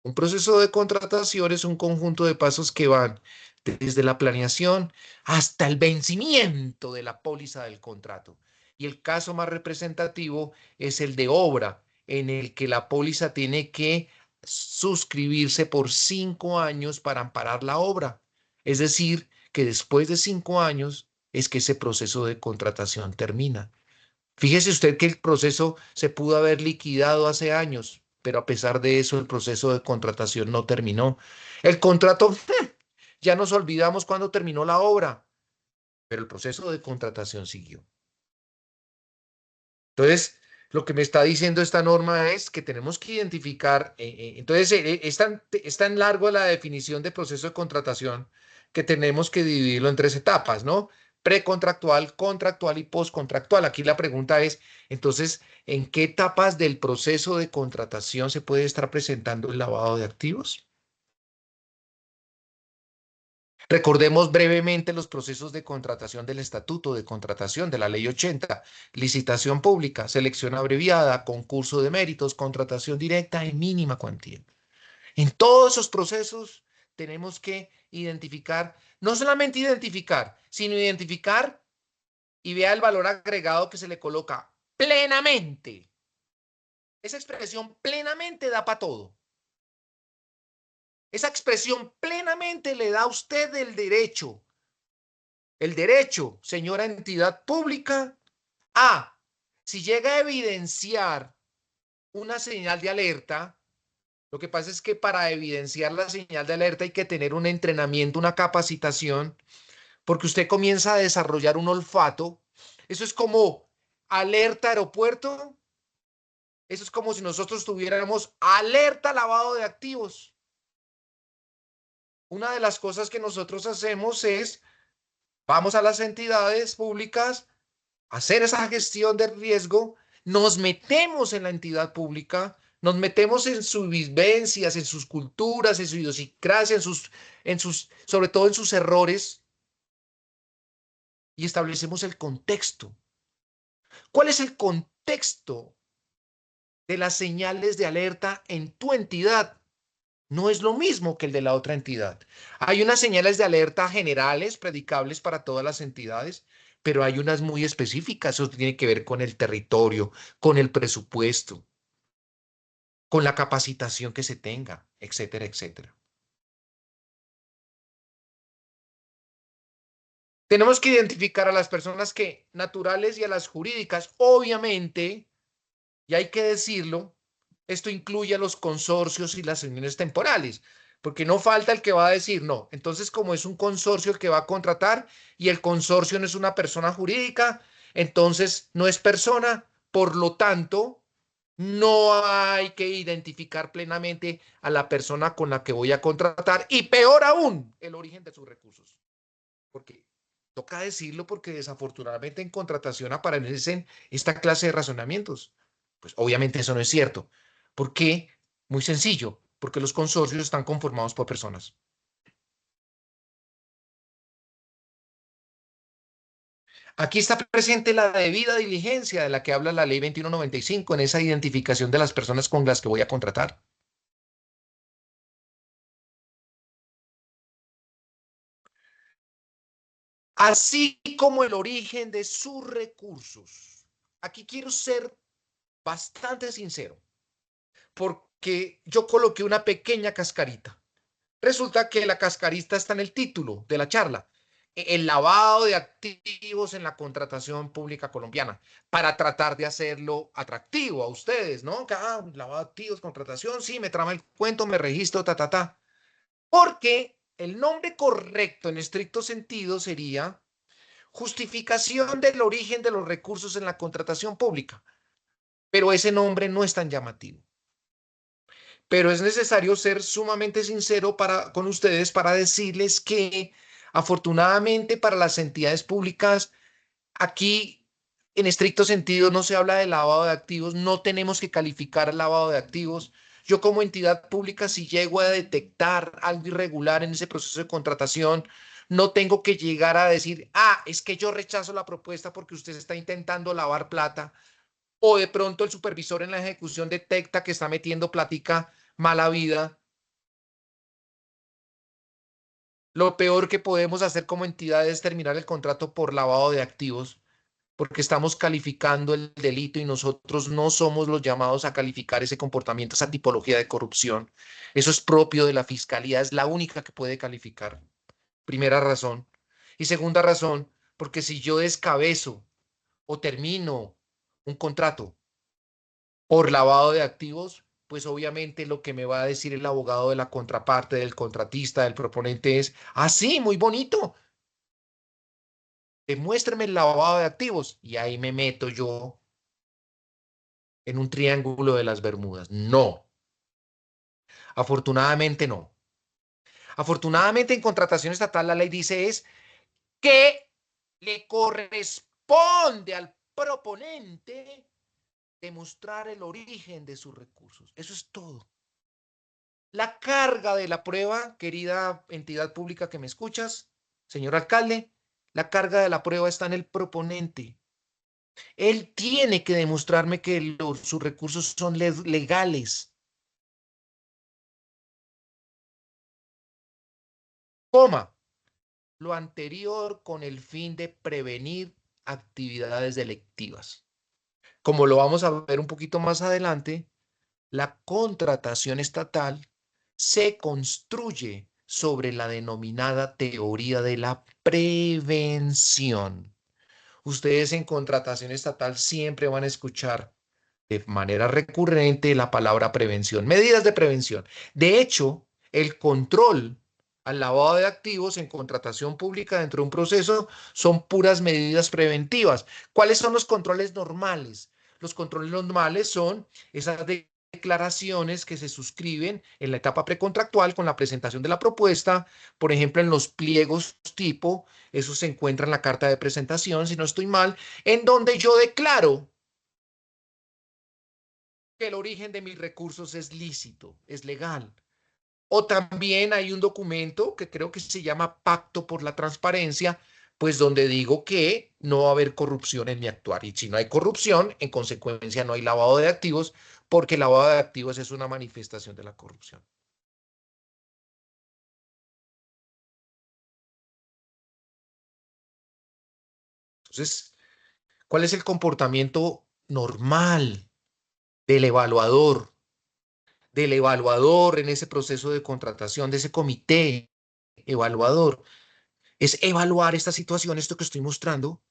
un proceso de contratación es un conjunto de pasos que van desde la planeación hasta el vencimiento de la póliza del contrato. Y el caso más representativo es el de obra, en el que la póliza tiene que suscribirse por 5 años para amparar la obra. Es decir, que después de 5 años es que ese proceso de contratación termina. Fíjese usted que el proceso se pudo haber liquidado hace años, pero a pesar de eso el proceso de contratación no terminó. El contrato, ya nos olvidamos cuándo terminó la obra, pero el proceso de contratación siguió. Entonces, lo que me está diciendo esta norma es que tenemos que identificar, entonces es tan largo la definición de proceso de contratación que tenemos que dividirlo en 3 etapas, ¿no? Precontractual, contractual y postcontractual. Aquí la pregunta es, entonces, ¿en qué etapas del proceso de contratación se puede estar presentando el lavado de activos? Recordemos brevemente los procesos de contratación del Estatuto de Contratación de la Ley 80, licitación pública, selección abreviada, concurso de méritos, contratación directa en mínima cuantía. En todos esos procesos tenemos que identificar, no solamente identificar, sino identificar y vea el valor agregado que se le coloca plenamente. Esa expresión plenamente da para todo. Esa expresión plenamente le da a usted el derecho, señora entidad pública, a, si llega a evidenciar una señal de alerta, lo que pasa es que para evidenciar la señal de alerta hay que tener un entrenamiento, una capacitación, porque usted comienza a desarrollar un olfato. Eso es como alerta aeropuerto. Eso es como si nosotros tuviéramos alerta lavado de activos. Una de las cosas que nosotros hacemos es, vamos a las entidades públicas, hacer esa gestión de riesgo, nos metemos en la entidad pública, nos metemos en sus vivencias, en sus culturas, en su idiosincrasia, sobre todo en sus errores, y establecemos el contexto. ¿Cuál es el contexto de las señales de alerta en tu entidad? No es lo mismo que el de la otra entidad. Hay unas señales de alerta generales, predicables para todas las entidades, pero hay unas muy específicas. Eso tiene que ver con el territorio, con el presupuesto, con la capacitación que se tenga, etcétera, etcétera. Tenemos que identificar a las personas naturales y a las jurídicas, obviamente, y hay que decirlo, esto incluye a los consorcios y las uniones temporales, porque no falta el que va a decir no. Entonces, como es un consorcio el que va a contratar y el consorcio no es una persona jurídica, entonces no es persona, por lo tanto, no hay que identificar plenamente a la persona con la que voy a contratar y peor aún, el origen de sus recursos. Porque toca decirlo porque desafortunadamente en contratación aparecen esta clase de razonamientos. Pues obviamente eso no es cierto. ¿Por qué? Muy sencillo, porque los consorcios están conformados por personas. Aquí está presente la debida diligencia de la que habla la ley 2195 en esa identificación de las personas con las que voy a contratar. Así como el origen de sus recursos. Aquí quiero ser bastante sincero, porque yo coloqué una pequeña cascarita. Resulta que la cascarita está en el título de la charla. El lavado de activos en la contratación pública colombiana, para tratar de hacerlo atractivo a ustedes, ¿no? Lavado de activos, contratación, sí, me trama el cuento, me registro, ta, ta, ta. Porque el nombre correcto en estricto sentido sería justificación del origen de los recursos en la contratación pública. Pero ese nombre no es tan llamativo. Pero es necesario ser sumamente sincero con ustedes para decirles que afortunadamente para las entidades públicas, aquí en estricto sentido no se habla de lavado de activos, no tenemos que calificar el lavado de activos. Yo como entidad pública, si llego a detectar algo irregular en ese proceso de contratación, no tengo que llegar a decir, es que yo rechazo la propuesta porque usted está intentando lavar plata, o de pronto el supervisor en la ejecución detecta que está metiendo plática mala vida. Lo peor que podemos hacer como entidad es terminar el contrato por lavado de activos, porque estamos calificando el delito y nosotros no somos los llamados a calificar ese comportamiento, esa tipología de corrupción. Eso es propio de la fiscalía, es la única que puede calificar. Primera razón. Y segunda razón, porque si yo descabezo o termino un contrato por lavado de activos, pues obviamente lo que me va a decir el abogado de la contraparte, del contratista, del proponente es, sí, muy bonito, demuéstrame el lavado de activos. Y ahí me meto yo en un triángulo de las Bermudas. No, afortunadamente no. Afortunadamente en contratación estatal la ley dice es que le corresponde al proponente demostrar el origen de sus recursos. Eso es todo. La carga de la prueba, querida entidad pública que me escuchas, señor alcalde, la carga de la prueba está en el proponente. Él tiene que demostrarme que sus recursos son legales. Coma, lo anterior con el fin de prevenir actividades delictivas. Como lo vamos a ver un poquito más adelante, la contratación estatal se construye sobre la denominada teoría de la prevención. Ustedes en contratación estatal siempre van a escuchar de manera recurrente la palabra prevención, medidas de prevención. De hecho, el control al lavado de activos en contratación pública dentro de un proceso son puras medidas preventivas. ¿Cuáles son los controles normales? Los controles normales son esas declaraciones que se suscriben en la etapa precontractual con la presentación de la propuesta, por ejemplo, en los pliegos tipo, eso se encuentra en la carta de presentación, si no estoy mal, en donde yo declaro que el origen de mis recursos es lícito, es legal. O también hay un documento que creo que se llama Pacto por la Transparencia, pues donde digo que no va a haber corrupción en mi actuar. Y si no hay corrupción, en consecuencia no hay lavado de activos, porque el lavado de activos es una manifestación de la corrupción. Entonces, ¿cuál es el comportamiento normal del evaluador? Del evaluador en ese proceso de contratación, de ese comité evaluador, es evaluar esta situación, esto que estoy mostrando,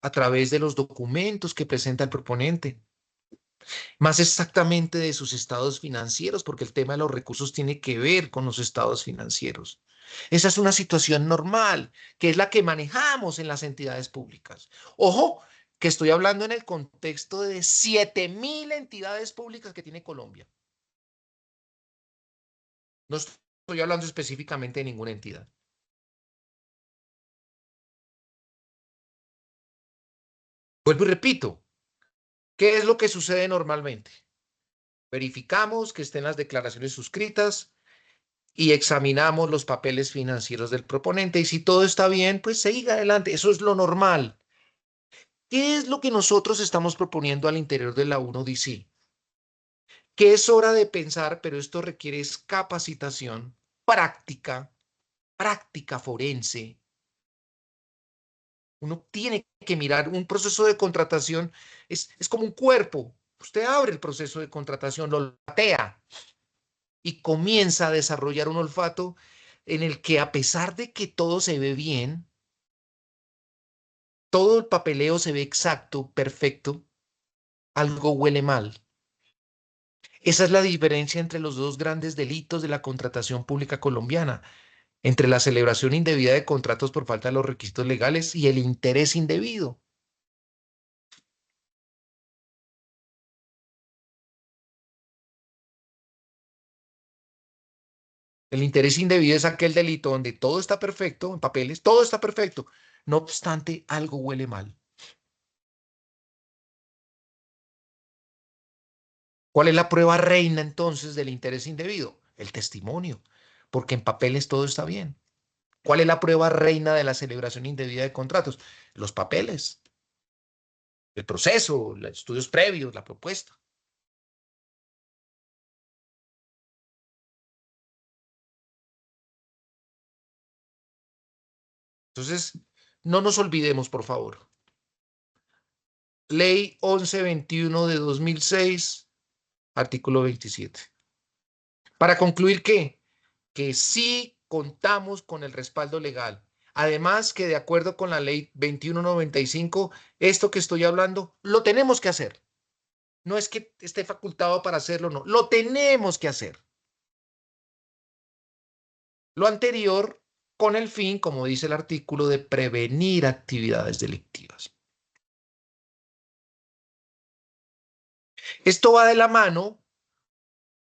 a través de los documentos que presenta el proponente. más exactamente de sus estados financieros, porque el tema de los recursos tiene que ver con los estados financieros. Esa es una situación normal, que es la que manejamos en las entidades públicas. Ojo, que estoy hablando en el contexto de 7.000 entidades públicas que tiene Colombia. No estoy hablando específicamente de ninguna entidad. Vuelvo y repito, ¿qué es lo que sucede normalmente? Verificamos que estén las declaraciones suscritas y examinamos los papeles financieros del proponente y si todo está bien, pues siga adelante. Eso es lo normal. ¿Qué es lo que nosotros estamos proponiendo al interior de la 1DC? Que es hora de pensar, pero esto requiere capacitación, práctica, práctica forense. Uno tiene que mirar un proceso de contratación, es como un cuerpo. Usted abre el proceso de contratación, lo patea y comienza a desarrollar un olfato en el que a pesar de que todo se ve bien, todo el papeleo se ve exacto, perfecto, algo huele mal. Esa es la diferencia entre los dos grandes delitos de la contratación pública colombiana, entre la celebración indebida de contratos por falta de los requisitos legales y el interés indebido. El interés indebido es aquel delito donde todo está perfecto, en papeles, todo está perfecto. No obstante, algo huele mal. ¿Cuál es la prueba reina entonces del interés indebido? El testimonio, porque en papeles todo está bien. ¿Cuál es la prueba reina de la celebración indebida de contratos? Los papeles, el proceso, los estudios previos, la propuesta. Entonces, no nos olvidemos, por favor. Ley 1121 de 2006, artículo 27. Para concluir, ¿qué? Que sí contamos con el respaldo legal. Además, que de acuerdo con la ley 2195, esto que estoy hablando, lo tenemos que hacer. No es que esté facultado para hacerlo, no. Lo tenemos que hacer. Lo anterior con el fin, como dice el artículo, de prevenir actividades delictivas. Esto va de la mano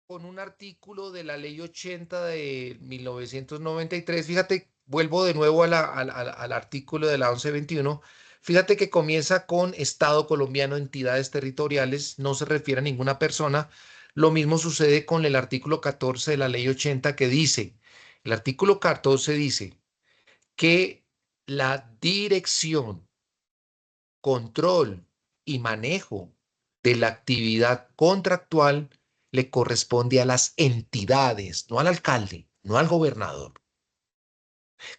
con un artículo de la ley 80 de 1993. Fíjate, vuelvo de nuevo al artículo de la 1121. Fíjate que comienza con Estado colombiano, entidades territoriales, no se refiere a ninguna persona. Lo mismo sucede con el artículo 14 de la ley 80 que dice, el artículo 14 dice que la dirección, control y manejo de la actividad contractual le corresponde a las entidades, no al alcalde, no al gobernador.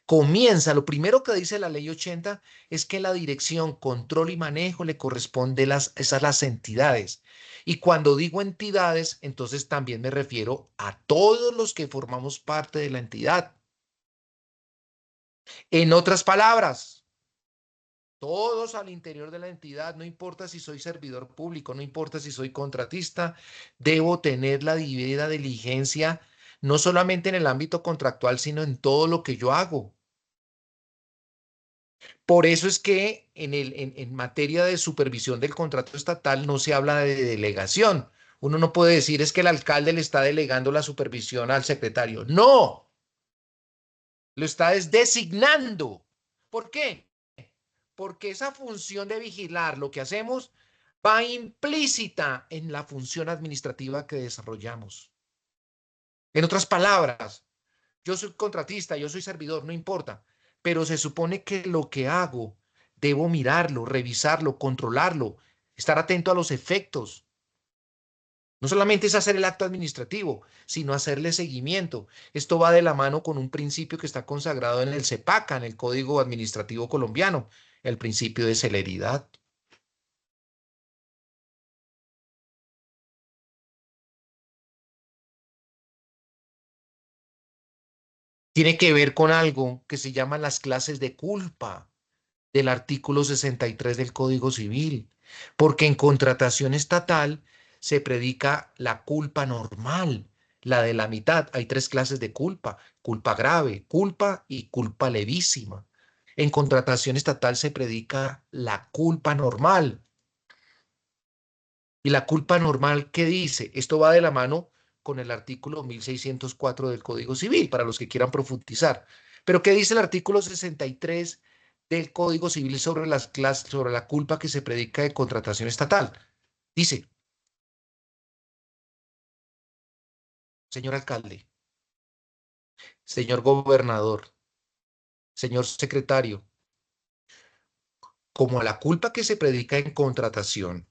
Comienza, lo primero que dice la ley 80 es que la dirección, control y manejo le corresponde a las entidades. Y cuando digo entidades, entonces también me refiero a todos los que formamos parte de la entidad. En otras palabras, todos al interior de la entidad, no importa si soy servidor público, no importa si soy contratista, debo tener la debida diligencia, no solamente en el ámbito contractual, sino en todo lo que yo hago. Por eso es que en materia de supervisión del contrato estatal no se habla de delegación. Uno no puede decir es que el alcalde le está delegando la supervisión al secretario. No, lo está designando. ¿Por qué? Porque esa función de vigilar lo que hacemos va implícita en la función administrativa que desarrollamos. En otras palabras, yo soy contratista, yo soy servidor, no importa, pero se supone que lo que hago debo mirarlo, revisarlo, controlarlo, estar atento a los efectos. No solamente es hacer el acto administrativo, sino hacerle seguimiento. Esto va de la mano con un principio que está consagrado en el CEPACA, en el Código Administrativo Colombiano, el principio de celeridad. Tiene que ver con algo que se llaman las clases de culpa del artículo 63 del Código Civil, porque en contratación estatal se predica la culpa normal, la de la mitad. Hay 3 clases de culpa: culpa grave, culpa y culpa levísima. En contratación estatal se predica la culpa normal. ¿Y la culpa normal qué dice? Esto va de la mano con el artículo 1604 del Código Civil, para los que quieran profundizar. Pero ¿qué dice el artículo 63 del Código Civil sobre sobre la culpa que se predica de contratación estatal? Dice: señor alcalde, señor gobernador, señor secretario, como a la culpa que se predica en contratación,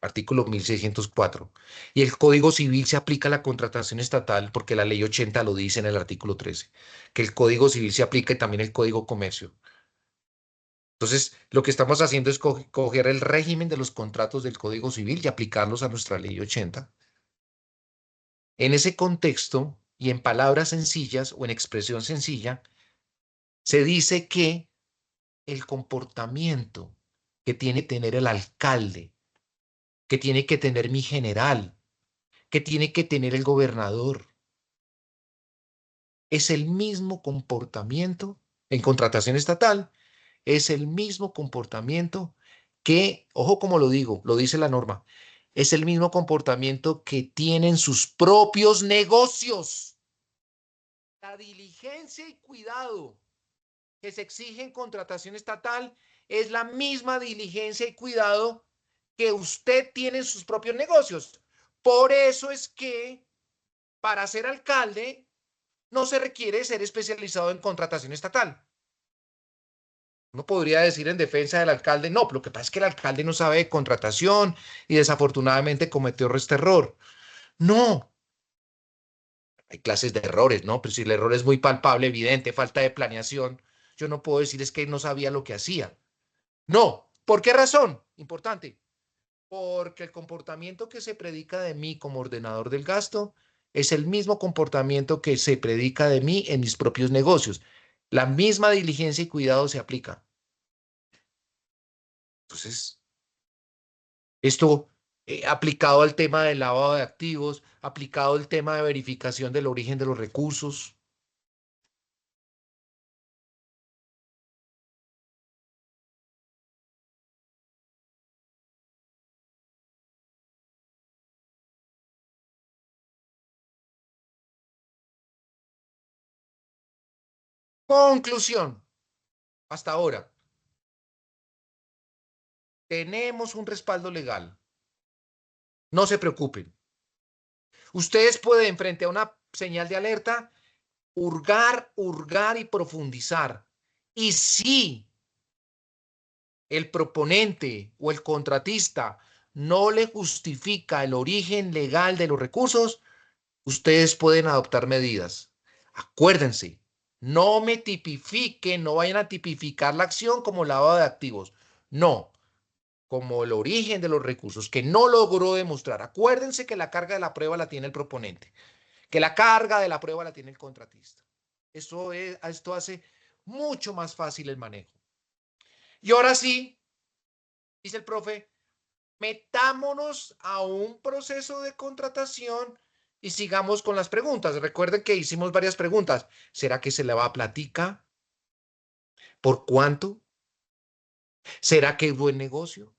artículo 1604, y el Código Civil se aplica a la contratación estatal, porque la ley 80 lo dice en el artículo 13, que el Código Civil se aplica y también el Código Comercio. Entonces, lo que estamos haciendo es coger el régimen de los contratos del Código Civil y aplicarlos a nuestra ley 80. En ese contexto, y en palabras sencillas o en expresión sencilla, se dice que el comportamiento que tiene que tener el alcalde, que tiene que tener mi general, que tiene que tener el gobernador, es el mismo comportamiento en contratación estatal, es el mismo comportamiento que, ojo como lo digo, lo dice la norma, es el mismo comportamiento que tienen sus propios negocios. La diligencia y cuidado que se exige en contratación estatal es la misma diligencia y cuidado que usted tiene en sus propios negocios. Por eso es que para ser alcalde no se requiere ser especializado en contratación estatal. Uno podría decir en defensa del alcalde: no, lo que pasa es que el alcalde no sabe de contratación y desafortunadamente cometió este error. No, hay clases de errores, ¿no? Pero si el error es muy palpable, evidente, falta de planeación, yo no puedo decir es que no sabía lo que hacía. No, ¿por qué razón? Importante. Porque el comportamiento que se predica de mí como ordenador del gasto es el mismo comportamiento que se predica de mí en mis propios negocios. La misma diligencia y cuidado se aplica. Entonces, esto aplicado al tema del lavado de activos, aplicado al tema de verificación del origen de los recursos. Conclusión, hasta ahora, tenemos un respaldo legal. No se preocupen. Ustedes pueden, frente a una señal de alerta, hurgar y profundizar. Y si el proponente o el contratista no le justifica el origen legal de los recursos, ustedes pueden adoptar medidas. Acuérdense, no me tipifiquen, no vayan a tipificar la acción como lavado de activos. No, como el origen de los recursos que no logró demostrar. Acuérdense que la carga de la prueba la tiene el proponente, que la carga de la prueba la tiene el contratista. Esto hace mucho más fácil el manejo. Y ahora sí, dice el profe, metámonos a un proceso de contratación y sigamos con las preguntas. Recuerden que hicimos varias preguntas. ¿Será que se le va a platicar? ¿Por cuánto? ¿Será que es buen negocio?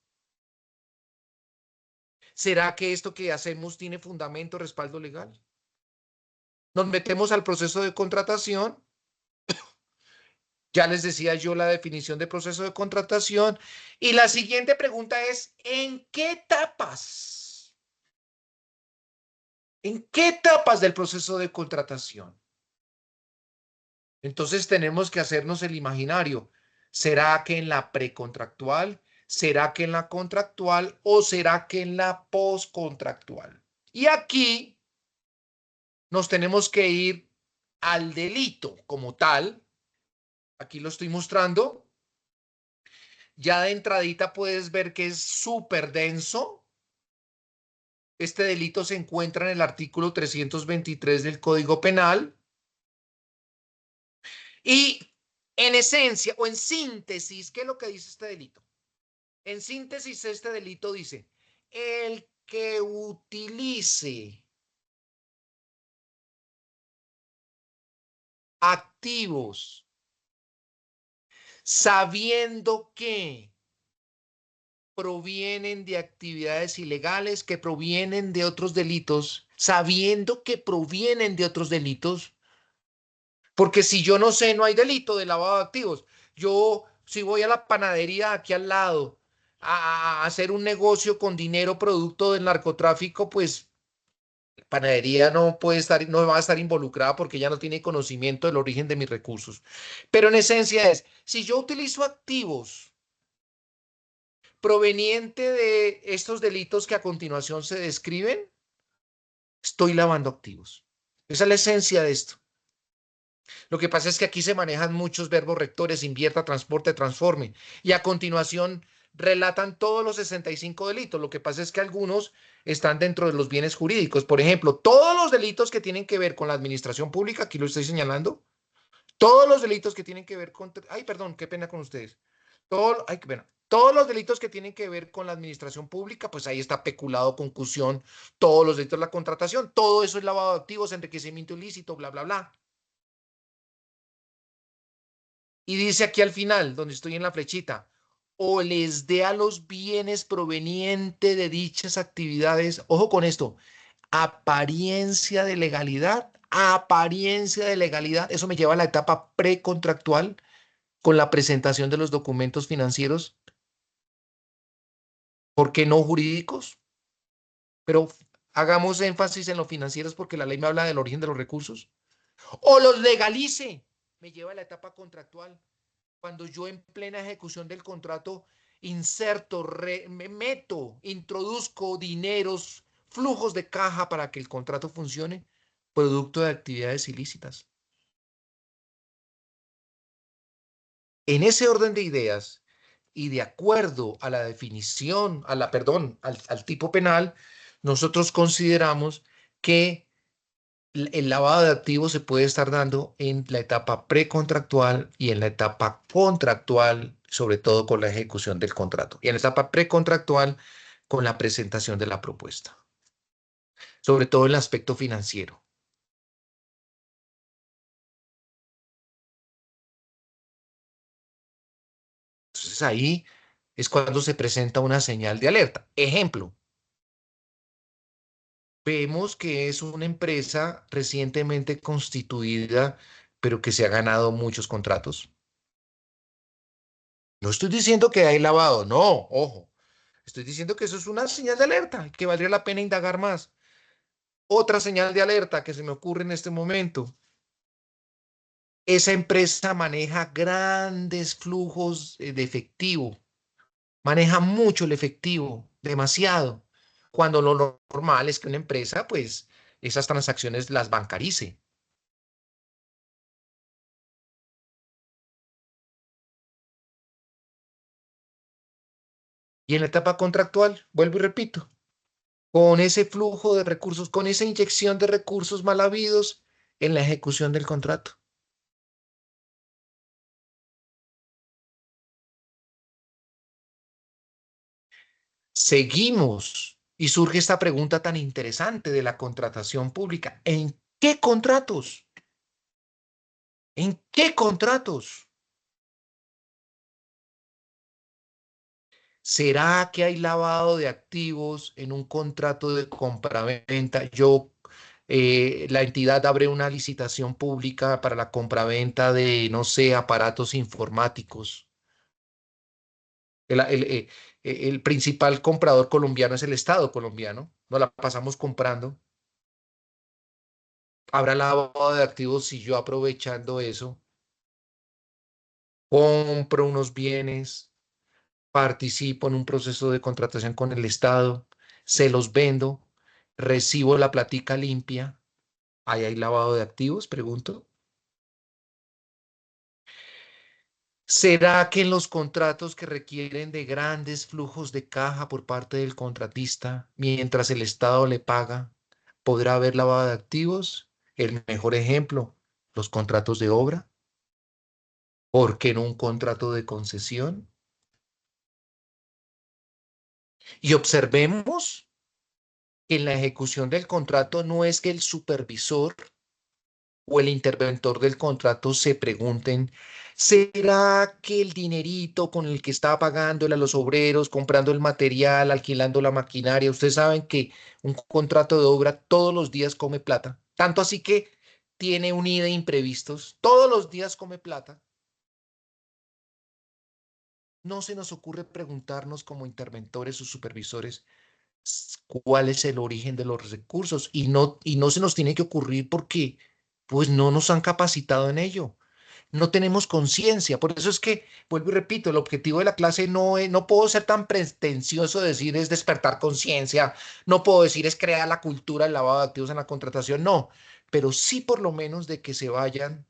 ¿Será que esto que hacemos tiene fundamento, respaldo legal? Nos metemos al proceso de contratación. Ya les decía yo la definición de proceso de contratación. Y la siguiente pregunta es: ¿en qué etapas? ¿En qué etapas del proceso de contratación? Entonces tenemos que hacernos el imaginario. ¿Será que en la precontractual? ¿Será que en la contractual? ¿O será que en la postcontractual? Y aquí nos tenemos que ir al delito como tal. Aquí lo estoy mostrando. Ya de entradita puedes ver que es súper denso. Este delito se encuentra en el artículo 323 del Código Penal. Y en esencia o en síntesis, ¿qué es lo que dice este delito? En síntesis, este delito dice: el que utilice activos sabiendo que provienen de actividades ilegales, que provienen de otros delitos, sabiendo que provienen de otros delitos, porque si yo no sé, no hay delito de lavado de activos. Yo, si voy a la panadería aquí al lado a hacer un negocio con dinero producto del narcotráfico, pues panadería no puede estar, no va a estar involucrada porque ya no tiene conocimiento del origen de mis recursos. Pero en esencia es, si yo utilizo activos proveniente de estos delitos que a continuación se describen, estoy lavando activos. Esa es la esencia de esto. Lo que pasa es que aquí se manejan muchos verbos rectores, invierta, transporte, transforme, y a continuación relatan todos los 65 delitos. Lo que pasa es que algunos están dentro de los bienes jurídicos. Por ejemplo, todos los delitos que tienen que ver con la administración pública, aquí lo estoy señalando, todos los delitos que tienen que ver con... Ay, perdón, qué pena con ustedes. Ay, bueno, todos los delitos que tienen que ver con la administración pública, pues ahí está peculado, concusión, todos los delitos de la contratación, todo eso es lavado de activos, enriquecimiento ilícito, bla, bla, bla. Y dice aquí al final, donde estoy en la flechita, o les dé a los bienes provenientes de dichas actividades, ojo con esto, apariencia de legalidad, eso me lleva a la etapa precontractual con la presentación de los documentos financieros, ¿por qué no jurídicos? Pero hagamos énfasis en los financieros porque la ley me habla del origen de los recursos. O los legalice, me lleva a la etapa contractual. Cuando yo en plena ejecución del contrato inserto, me meto, introduzco dineros, flujos de caja para que el contrato funcione, producto de actividades ilícitas. En ese orden de ideas y de acuerdo a la definición, perdón, al tipo penal, nosotros consideramos que el lavado de activos se puede estar dando en la etapa precontractual y en la etapa contractual, sobre todo con la ejecución del contrato. Y en la etapa precontractual, con la presentación de la propuesta, sobre todo en el aspecto financiero. Entonces ahí es cuando se presenta una señal de alerta. Ejemplo, vemos que es una empresa recientemente constituida, pero que se ha ganado muchos contratos. No estoy diciendo que hay lavado, no, ojo. Estoy diciendo que eso es una señal de alerta, que valdría la pena indagar más. Otra señal de alerta que se me ocurre en este momento. Esa empresa maneja grandes flujos de efectivo, maneja mucho el efectivo, demasiado, cuando lo normal es que una empresa, pues, esas transacciones las bancarice. Y en la etapa contractual, vuelvo y repito, con ese flujo de recursos, con esa inyección de recursos mal habidos en la ejecución del contrato. Seguimos y surge esta pregunta tan interesante de la contratación pública. ¿En qué contratos? ¿En qué contratos? ¿Será que hay lavado de activos en un contrato de compraventa? La entidad abre una licitación pública para la compraventa de, no sé, aparatos informáticos. El, el, eh, el principal comprador colombiano es el Estado colombiano. Nos la pasamos comprando. ¿Habrá lavado de activos si yo aprovechando eso compro unos bienes, participo en un proceso de contratación con el Estado, se los vendo, recibo la platica limpia? ¿Ahí hay lavado de activos? Pregunto. ¿Será que en los contratos que requieren de grandes flujos de caja por parte del contratista, mientras el Estado le paga, podrá haber lavado de activos? El mejor ejemplo, los contratos de obra. ¿Por qué no un contrato de concesión? Y observemos que en la ejecución del contrato no es que el supervisor o el interventor del contrato se pregunten, ¿será que el dinerito con el que estaba pagándole a los obreros, comprando el material, alquilando la maquinaria, ustedes saben que un contrato de obra todos los días come plata? Tanto así que tiene un IDE imprevistos, todos los días come plata. No se nos ocurre preguntarnos como interventores o supervisores cuál es el origen de los recursos y no se nos tiene que ocurrir porque pues no nos han capacitado en ello. No tenemos conciencia. Por eso es que, vuelvo y repito, el objetivo de la clase no puedo ser tan pretencioso de decir es despertar conciencia, no puedo decir es crear la cultura del lavado de activos en la contratación, no, pero sí por lo menos de que se vayan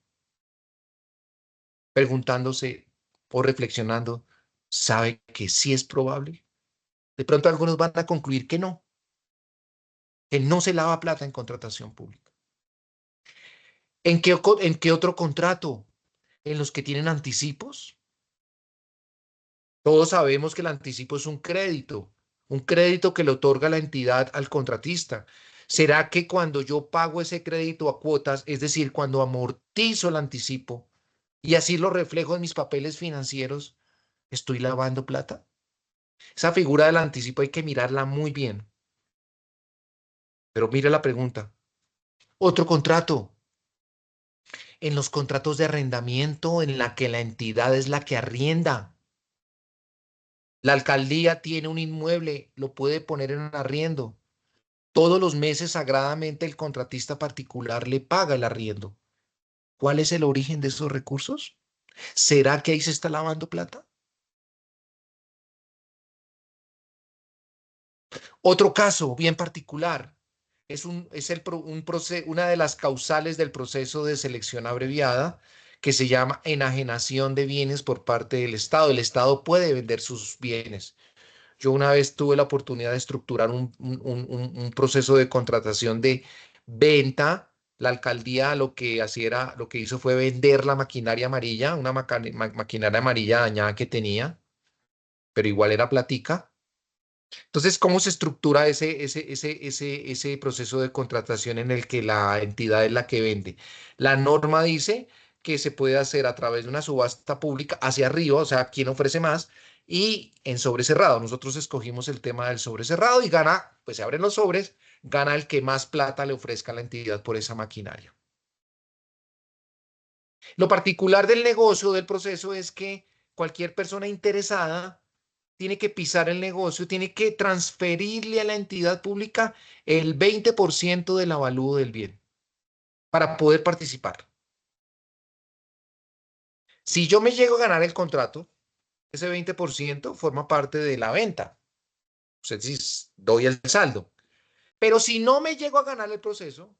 preguntándose o reflexionando, ¿sabe que sí es probable? De pronto algunos van a concluir que no se lava plata en contratación pública. ¿En qué otro contrato? ¿En los que tienen anticipos? Todos sabemos que el anticipo es un crédito que le otorga la entidad al contratista. ¿Será que cuando yo pago ese crédito a cuotas, es decir, cuando amortizo el anticipo y así lo reflejo en mis papeles financieros, estoy lavando plata? Esa figura del anticipo hay que mirarla muy bien. Pero mira la pregunta. Otro contrato. En los contratos de arrendamiento en la que la entidad es la que arrienda. La alcaldía tiene un inmueble, lo puede poner en arriendo. Todos los meses sagradamente el contratista particular le paga el arriendo. ¿Cuál es el origen de esos recursos? ¿Será que ahí se está lavando plata? Otro caso bien particular una de las causales del proceso de selección abreviada que se llama enajenación de bienes por parte del Estado. El Estado puede vender sus bienes. Yo una vez tuve la oportunidad de estructurar un proceso de contratación de venta. La alcaldía lo que hizo fue vender la maquinaria amarilla, una maquinaria amarilla dañada que tenía, pero igual era platica. Entonces, ¿cómo se estructura ese proceso de contratación en el que la entidad es la que vende? La norma dice que se puede hacer a través de una subasta pública hacia arriba, o sea, quién ofrece más, y en sobrecerrado. Nosotros escogimos el tema del sobrecerrado y gana, pues se abren los sobres, gana el que más plata le ofrezca a la entidad por esa maquinaria. Lo particular del negocio, del proceso, es que cualquier persona interesada tiene que pisar el negocio, tiene que transferirle a la entidad pública el 20% del avalúo del bien para poder participar. Si yo me llego a ganar el contrato, ese 20% forma parte de la venta. O sea, si doy el saldo. Pero si no me llego a ganar el proceso,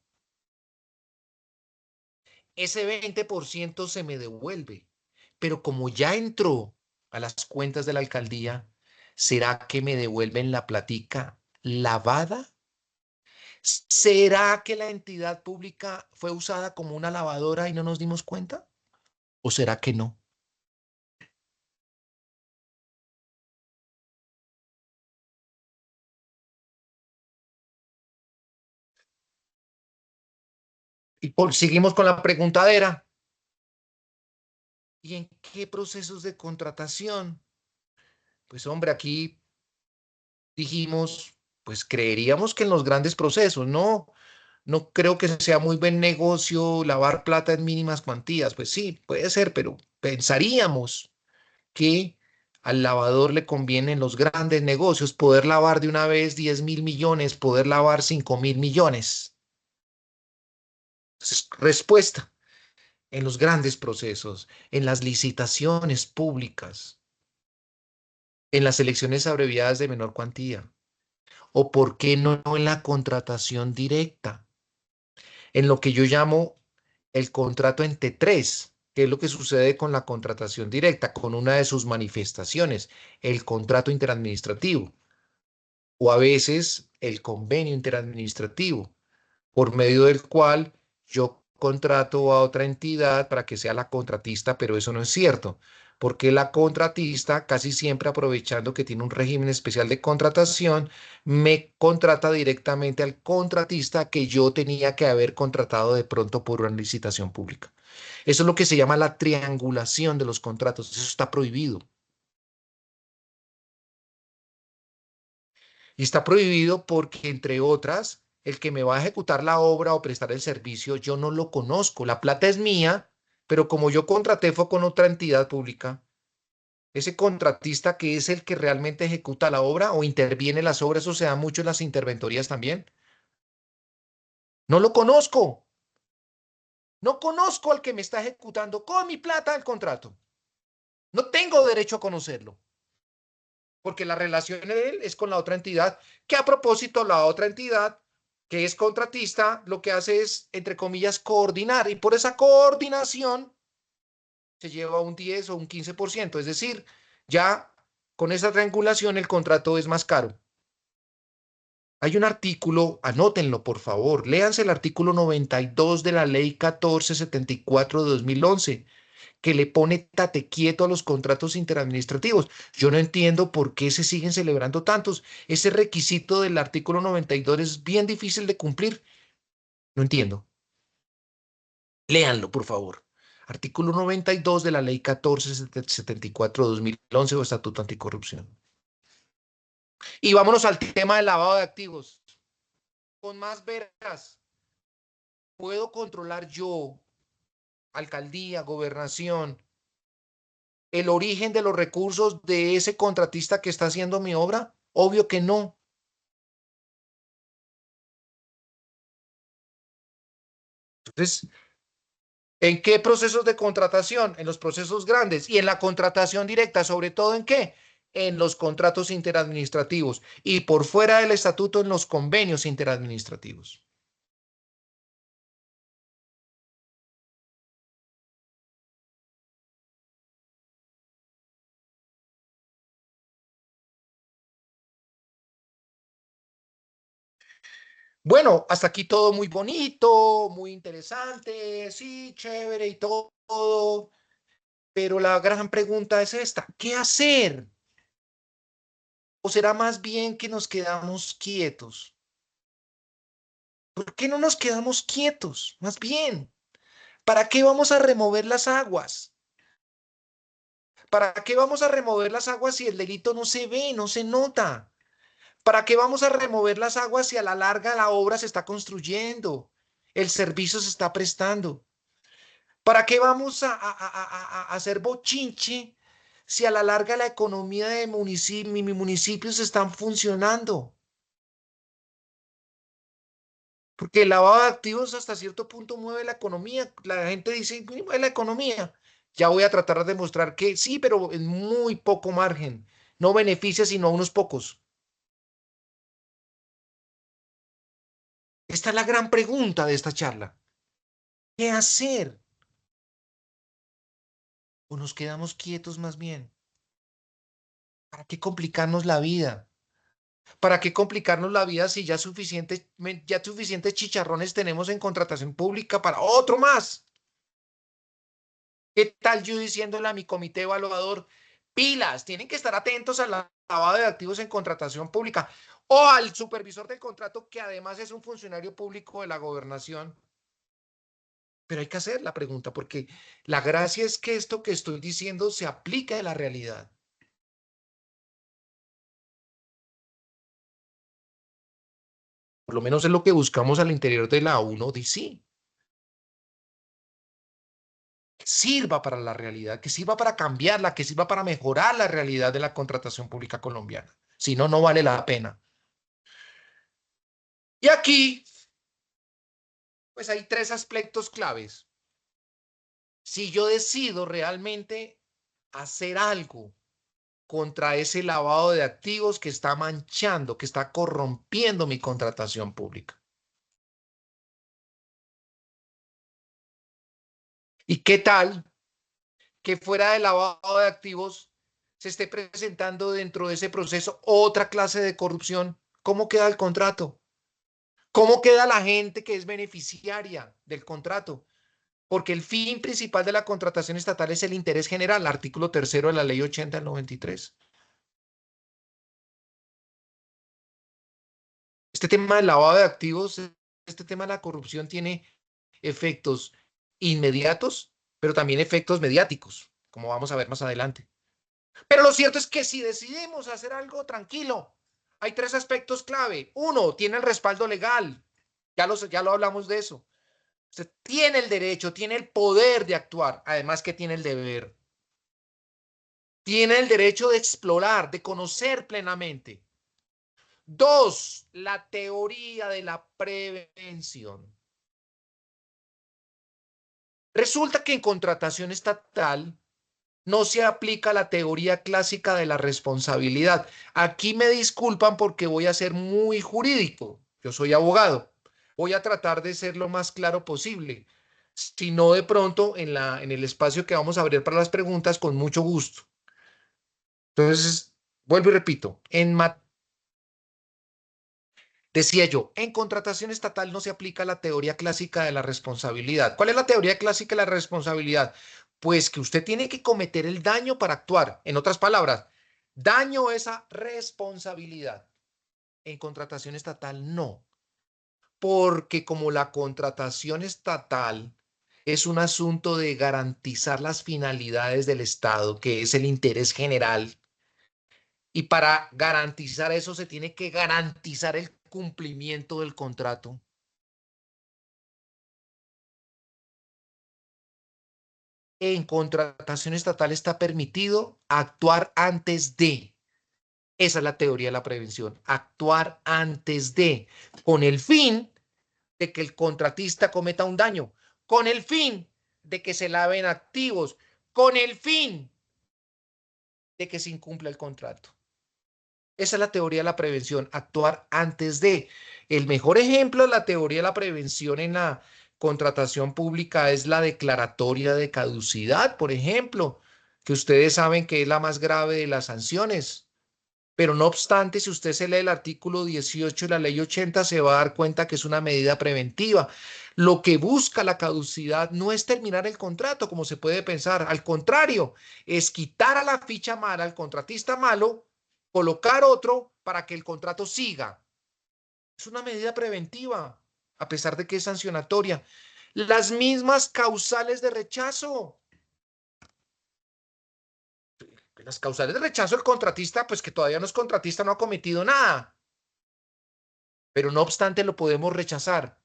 ese 20% se me devuelve. Pero como ya entró a las cuentas de la alcaldía, ¿será que me devuelven la platica lavada? ¿Será que la entidad pública fue usada como una lavadora y no nos dimos cuenta? ¿O será que no? Seguimos con la preguntadera. ¿Y en qué procesos de contratación? Pues hombre, aquí dijimos, pues creeríamos que en los grandes procesos, ¿no? No creo que sea muy buen negocio lavar plata en mínimas cuantías. Pues sí, puede ser, pero pensaríamos que al lavador le conviene en los grandes negocios poder lavar de una vez 10.000 millones, poder lavar 5.000 millones. Entonces, respuesta, en los grandes procesos, en las licitaciones públicas, en las elecciones abreviadas de menor cuantía, o por qué no en la contratación directa, en lo que yo llamo el contrato en T3, que es lo que sucede con la contratación directa, con una de sus manifestaciones, el contrato interadministrativo, o a veces el convenio interadministrativo, por medio del cual yo contrato a otra entidad para que sea la contratista, pero eso no es cierto, porque la contratista, casi siempre aprovechando que tiene un régimen especial de contratación, me contrata directamente al contratista que yo tenía que haber contratado de pronto por una licitación pública. Eso es lo que se llama la triangulación de los contratos. Eso está prohibido. Y está prohibido porque, entre otras, el que me va a ejecutar la obra o prestar el servicio, yo no lo conozco. La plata es mía, pero como yo contraté fue con otra entidad pública, ese contratista que es el que realmente ejecuta la obra o interviene en las obras, eso se da mucho en las interventorías también. No lo conozco. No conozco al que me está ejecutando con mi plata el contrato. No tengo derecho a conocerlo, porque la relación de él es con la otra entidad, que a propósito la otra entidad, que es contratista, lo que hace es, entre comillas, coordinar, y por esa coordinación se lleva un 10 o un 15%, es decir, ya con esa triangulación el contrato es más caro. Hay un artículo, anótenlo por favor, léanse el artículo 92 de la ley 1474 de 2011, que le pone tate quieto a los contratos interadministrativos. Yo no entiendo por qué se siguen celebrando tantos. Ese requisito del artículo 92 es bien difícil de cumplir. No entiendo. Léanlo, por favor. Artículo 92 de la ley 1474 de 2011 o Estatuto Anticorrupción. Y vámonos al tema del lavado de activos. Con más veras, ¿puedo controlar yo, alcaldía, gobernación, el origen de los recursos de ese contratista que está haciendo mi obra? Obvio que no. Entonces, ¿en qué procesos de contratación? En los procesos grandes y en la contratación directa, sobre todo ¿en qué? En los contratos interadministrativos y por fuera del estatuto en los convenios interadministrativos. Bueno, hasta aquí todo muy bonito, muy interesante, sí, chévere y todo, pero la gran pregunta es esta, ¿qué hacer? ¿O será más bien que nos quedamos quietos? ¿Por qué no nos quedamos quietos? Más bien, ¿para qué vamos a remover las aguas? ¿Para qué vamos a remover las aguas si el delito no se ve, no se nota? ¿Para qué vamos a remover las aguas si a la larga la obra se está construyendo? El servicio se está prestando. ¿Para qué vamos a hacer bochinche si a la larga la economía de mi municipios están funcionando? Porque el lavado de activos hasta cierto punto mueve la economía. La gente dice, mueve la economía. Ya voy a tratar de demostrar que sí, pero en muy poco margen. No beneficia sino a unos pocos. Esta es la gran pregunta de esta charla. ¿Qué hacer? ¿O nos quedamos quietos más bien? ¿Para qué complicarnos la vida? ¿Para qué complicarnos la vida si ya suficientes chicharrones tenemos en contratación pública para otro más? ¿Qué tal yo diciéndole a mi comité evaluador, pilas, tienen que estar atentos al lavado de activos en contratación pública o al supervisor del contrato que además es un funcionario público de la gobernación? Pero hay que hacer la pregunta porque la gracia es que esto que estoy diciendo se aplica a la realidad. Por lo menos es lo que buscamos al interior de la 1DC. Que sirva para la realidad, que sirva para cambiarla, que sirva para mejorar la realidad de la contratación pública colombiana. Si no, no vale la pena. Y aquí, pues hay tres aspectos claves. Si yo decido realmente hacer algo contra ese lavado de activos que está manchando, que está corrompiendo mi contratación pública. ¿Y qué tal que fuera de lavado de activos se esté presentando dentro de ese proceso otra clase de corrupción? ¿Cómo queda el contrato? ¿Cómo queda la gente que es beneficiaria del contrato? porque el fin principal de la contratación estatal es el interés general, artículo 3º de la Ley 80 del 93. Este tema del lavado de activos, este tema de la corrupción tiene efectos inmediatos, pero también efectos mediáticos, como vamos a ver más adelante. Pero lo cierto es que si decidimos hacer algo tranquilo, hay tres aspectos clave. Uno, tiene el respaldo legal. Ya lo hablamos de eso. Usted tiene el derecho, tiene el poder de actuar, además que tiene el deber. Tiene el derecho de explorar, de conocer plenamente. Dos, la teoría de la prevención. Resulta que en contratación estatal no se aplica la teoría clásica de la responsabilidad. Aquí me disculpan porque voy a ser muy jurídico. Yo soy abogado. Voy a tratar de ser lo más claro posible. Si no, de pronto, en el espacio que vamos a abrir para las preguntas, con mucho gusto. Entonces, vuelvo y repito, decía yo, en contratación estatal no se aplica la teoría clásica de la responsabilidad. ¿Cuál es la teoría clásica de la responsabilidad? Pues que usted tiene que cometer el daño para actuar. En otras palabras, daño esa responsabilidad. En contratación estatal no, porque como la contratación estatal es un asunto de garantizar las finalidades del Estado, que es el interés general, y para garantizar eso se tiene que garantizar el cumplimiento del contrato. En contratación estatal está permitido actuar antes de. Esa es la teoría de la prevención. Actuar antes de, con el fin de que el contratista cometa un daño, con el fin de que se laven activos, con el fin de que se incumpla el contrato. Esa es la teoría de la prevención, actuar antes de. El mejor ejemplo de la teoría de la prevención en la contratación pública es la declaratoria de caducidad, por ejemplo, que ustedes saben que es la más grave de las sanciones. Pero no obstante, si usted se lee el artículo 18 de la ley 80, se va a dar cuenta que es una medida preventiva. Lo que busca la caducidad no es terminar el contrato, como se puede pensar. Al contrario, es quitar a la ficha mala, al contratista malo, colocar otro para que el contrato siga. Es una medida preventiva, a pesar de que es sancionatoria. Las mismas causales de rechazo. Las causales de rechazo del contratista, pues que todavía no es contratista, no ha cometido nada. Pero no obstante lo podemos rechazar,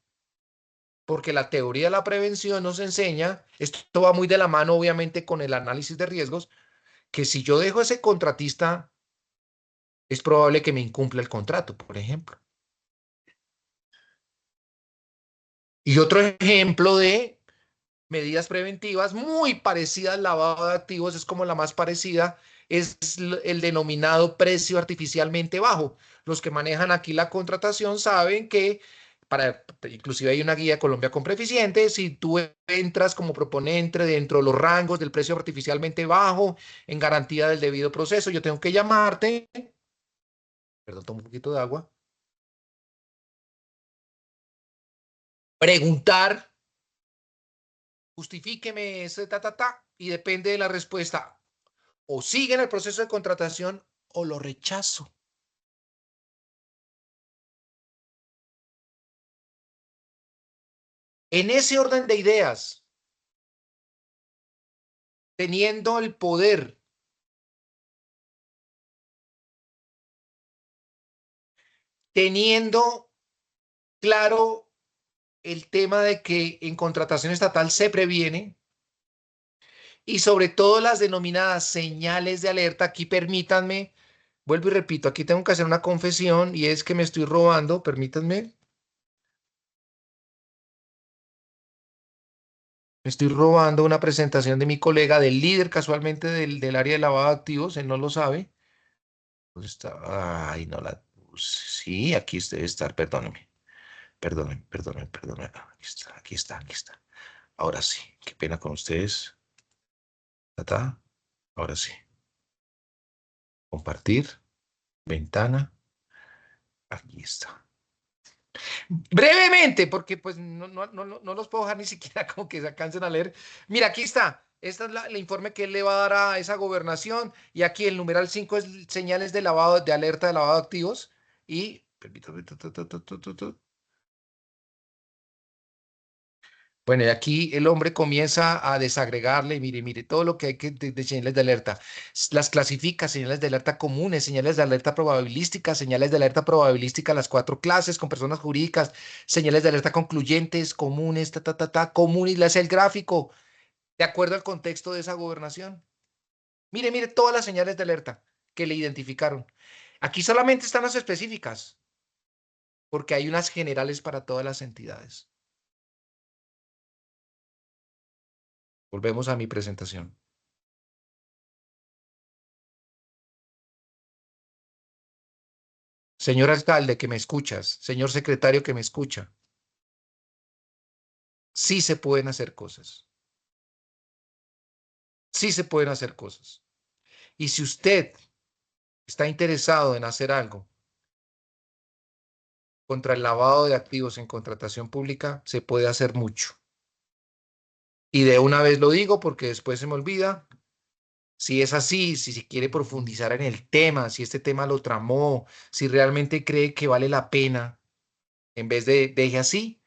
porque la teoría de la prevención nos enseña, esto va muy de la mano obviamente con el análisis de riesgos, que si yo dejo a ese contratista, es probable que me incumpla el contrato, por ejemplo. Y otro ejemplo de medidas preventivas muy parecidas al lavado de activos, es como la más parecida, es el denominado precio artificialmente bajo. Los que manejan aquí la contratación saben que inclusive hay una guía Colombia Compra Eficiente, si tú entras como proponente dentro de los rangos del precio artificialmente bajo, en garantía del debido proceso, yo tengo que llamarte, perdón, tomo un poquito de agua, preguntar, justifíqueme ese y depende de la respuesta. O siguen el proceso de contratación o lo rechazo. En ese orden de ideas, teniendo el poder, teniendo claro el tema de que en contratación estatal se previene y sobre todo las denominadas señales de alerta, aquí permítanme, vuelvo y repito, aquí tengo que hacer una confesión y es que me estoy robando, permítanme. Me estoy robando una presentación de mi colega, del líder casualmente del área de lavado de activos, él no lo sabe. ¿Dónde está? Ay, no la puse. Sí, aquí debe estar, perdóneme. Perdónenme, perdónenme, perdónenme. Aquí está, aquí está, aquí está. Ahora sí, qué pena con ustedes. ¿Está? Ahora sí. Compartir, ventana. Aquí está. Brevemente, porque pues no los puedo dejar ni siquiera como que se alcancen a leer. Mira, aquí está. Esta es el informe que él le va a dar a esa gobernación. Y aquí el numeral 5 es señales de lavado, de alerta de lavado de activos. Y, permítame, bueno, y aquí el hombre comienza a desagregarle, mire, todo lo que hay que de señales de alerta. Las clasifica, señales de alerta comunes, señales de alerta probabilísticas, señales de alerta probabilística, las 4 clases con personas jurídicas, señales de alerta concluyentes, comunes, comunes, le hace el gráfico, de acuerdo al contexto de esa gobernación. Mire, todas las señales de alerta que le identificaron. Aquí solamente están las específicas, porque hay unas generales para todas las entidades. Volvemos a mi presentación. Señor alcalde que me escuchas, señor secretario que me escucha, sí se pueden hacer cosas, sí se pueden hacer cosas. Y si usted está interesado en hacer algo contra el lavado de activos en contratación pública, se puede hacer mucho. Y de una vez lo digo porque después se me olvida. Si es así, si se quiere profundizar en el tema, si este tema lo tramó, si realmente cree que vale la pena, en vez de deje así,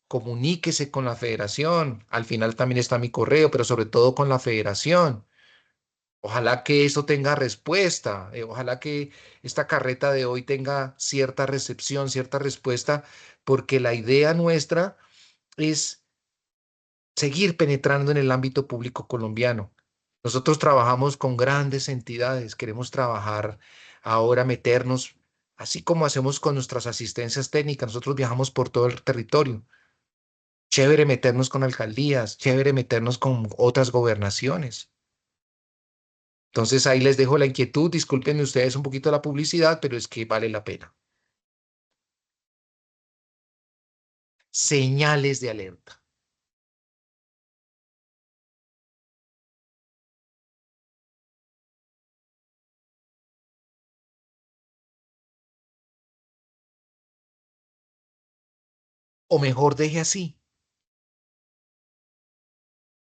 comuníquese con la federación. Al final también está mi correo, pero sobre todo con la federación. Ojalá que eso tenga respuesta, ojalá que esta carreta de hoy tenga cierta recepción, cierta respuesta, porque la idea nuestra es seguir penetrando en el ámbito público colombiano. Nosotros trabajamos con grandes entidades, queremos trabajar ahora, meternos, así como hacemos con nuestras asistencias técnicas, nosotros viajamos por todo el territorio. Chévere meternos con alcaldías, chévere meternos con otras gobernaciones. Entonces ahí les dejo la inquietud, disculpen ustedes un poquito la publicidad, pero es que vale la pena. Señales de alerta. O mejor deje así.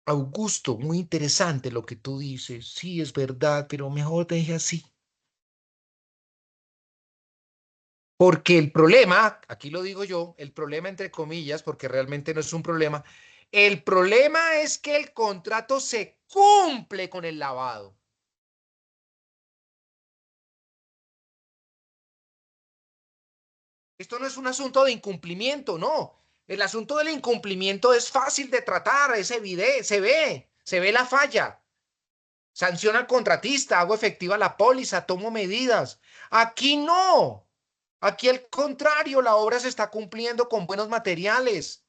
Augusto, muy interesante lo que tú dices. Sí, es verdad, pero mejor deje así. Porque el problema, aquí lo digo yo, el problema entre comillas, porque realmente no es un problema, el problema es que el contrato se cumple con el lavado. Esto no es un asunto de incumplimiento, no. El asunto del incumplimiento es fácil de tratar, es evidente, se ve la falla. Sanciona al contratista, hago efectiva la póliza, tomo medidas. Aquí no. Aquí al contrario, la obra se está cumpliendo con buenos materiales.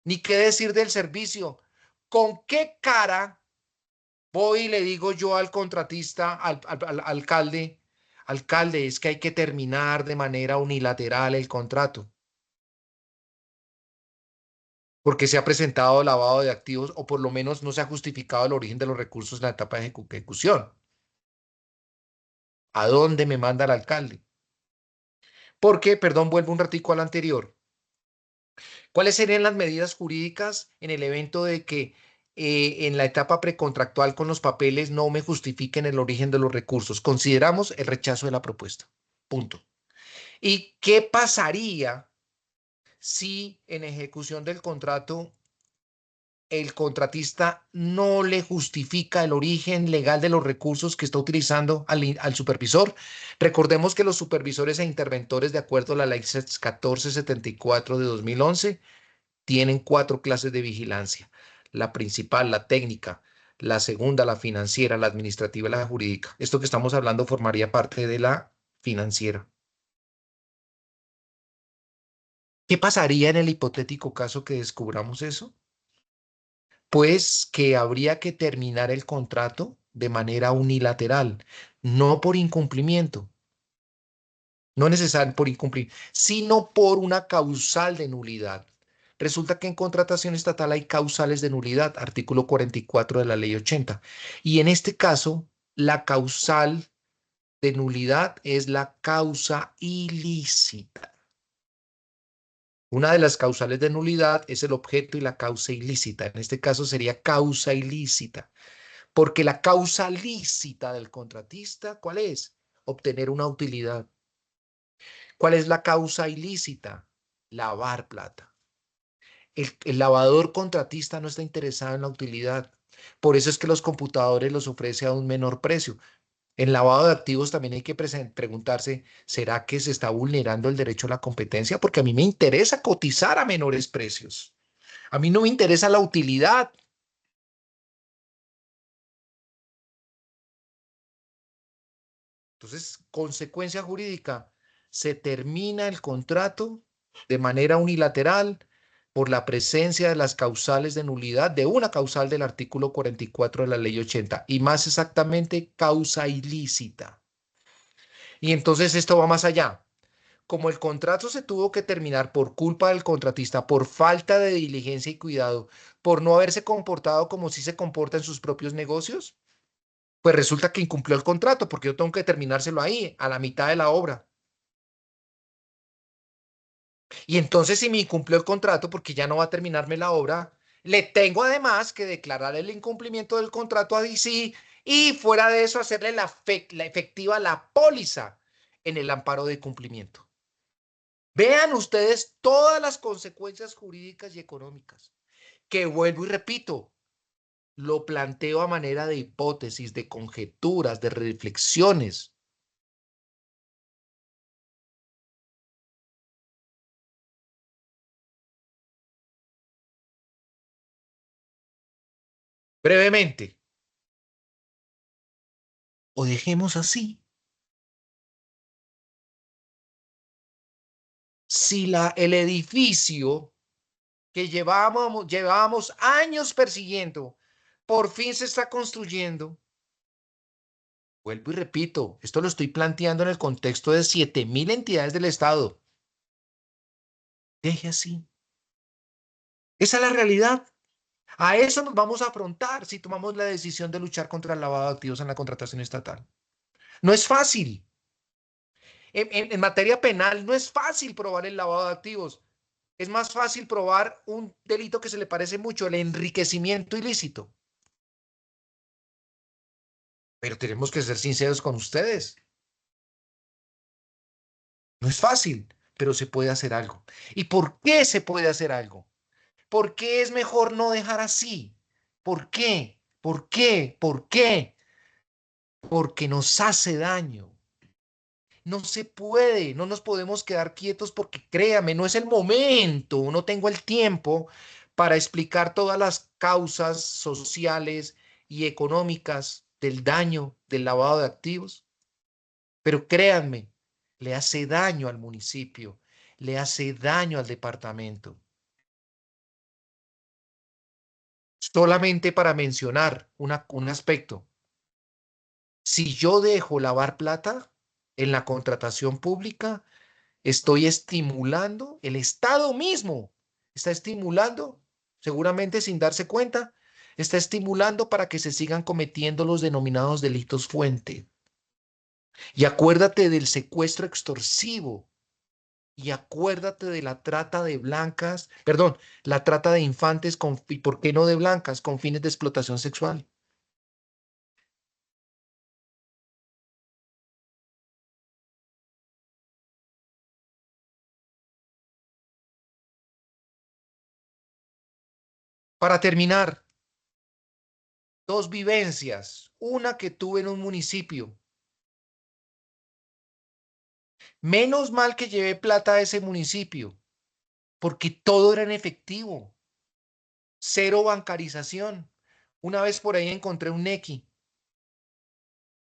Ni qué decir del servicio. ¿Con qué cara voy y le digo yo al contratista, al alcalde, alcalde, es que hay que terminar de manera unilateral el contrato? Porque se ha presentado lavado de activos o por lo menos no se ha justificado el origen de los recursos en la etapa de ejecución. ¿A dónde me manda el alcalde? Porque, perdón, vuelvo un ratico al anterior. ¿Cuáles serían las medidas jurídicas en el evento de que en la etapa precontractual con los papeles no me justifiquen el origen de los recursos? Consideramos el rechazo de la propuesta. Punto. ¿Y qué pasaría si en ejecución del contrato el contratista no le justifica el origen legal de los recursos que está utilizando al supervisor? Recordemos que los supervisores e interventores, de acuerdo a la ley 1474 de 2011, tienen 4 clases de vigilancia: la principal, la técnica; la segunda, la financiera; la administrativa y la jurídica. Esto que estamos hablando formaría parte de la financiera. ¿Qué pasaría en el hipotético caso que descubramos eso? Pues que habría que terminar el contrato de manera unilateral, no por incumplimiento, no necesariamente por incumplir, sino por una causal de nulidad. Resulta que en contratación estatal hay causales de nulidad, artículo 44 de la ley 80. Y en este caso, la causal de nulidad es la causa ilícita. Una de las causales de nulidad es el objeto y la causa ilícita. En este caso sería causa ilícita, porque la causa lícita del contratista, ¿cuál es? Obtener una utilidad. ¿Cuál es la causa ilícita? Lavar plata. El lavador contratista no está interesado en la utilidad. Por eso es que los computadores los ofrece a un menor precio. En lavado de activos también hay que preguntarse, ¿será que se está vulnerando el derecho a la competencia? Porque a mí me interesa cotizar a menores precios. A mí no me interesa la utilidad. Entonces, consecuencia jurídica, se termina el contrato de manera unilateral por la presencia de las causales de nulidad, de una causal del artículo 44 de la ley 80, y más exactamente, causa ilícita. Y entonces esto va más allá. Como el contrato se tuvo que terminar por culpa del contratista, por falta de diligencia y cuidado, por no haberse comportado como si se comporta en sus propios negocios, pues resulta que incumplió el contrato porque yo tengo que terminárselo ahí, a la mitad de la obra. Y entonces si me incumplió el contrato porque ya no va a terminarme la obra, le tengo además que declarar el incumplimiento del contrato a DC y fuera de eso hacerle la efectiva la póliza en el amparo de cumplimiento. Vean ustedes todas las consecuencias jurídicas y económicas, que vuelvo y repito, lo planteo a manera de hipótesis, de conjeturas, de reflexiones. Brevemente, o dejemos así. Si el edificio que llevábamos años persiguiendo, por fin se está construyendo. Vuelvo y repito, esto lo estoy planteando en el contexto de 7.000 entidades del Estado. Deje así. Esa es la realidad. A eso nos vamos a afrontar si tomamos la decisión de luchar contra el lavado de activos en la contratación estatal. No es fácil. En materia penal no es fácil probar el lavado de activos. Es más fácil probar un delito que se le parece mucho, el enriquecimiento ilícito. Pero tenemos que ser sinceros con ustedes. No es fácil, pero se puede hacer algo. ¿Y por qué se puede hacer algo? ¿Por qué es mejor no dejar así? ¿Por qué? ¿Por qué? ¿Por qué? Porque nos hace daño. No se puede, no nos podemos quedar quietos porque créame, no es el momento, no tengo el tiempo para explicar todas las causas sociales y económicas del daño del lavado de activos. Pero créanme, le hace daño al municipio, le hace daño al departamento. Solamente para mencionar un aspecto, si yo dejo lavar plata en la contratación pública, estoy estimulando, el Estado mismo está estimulando, seguramente sin darse cuenta, está estimulando para que se sigan cometiendo los denominados delitos fuente. Y acuérdate del secuestro extorsivo. Y acuérdate de la trata de blancas, perdón, la trata de infantes y por qué no de blancas, con fines de explotación sexual. Para terminar, dos vivencias. Una que tuve en un municipio. Menos mal que llevé plata a ese municipio, porque todo era en efectivo. Cero bancarización. Una vez por ahí encontré un Nequi.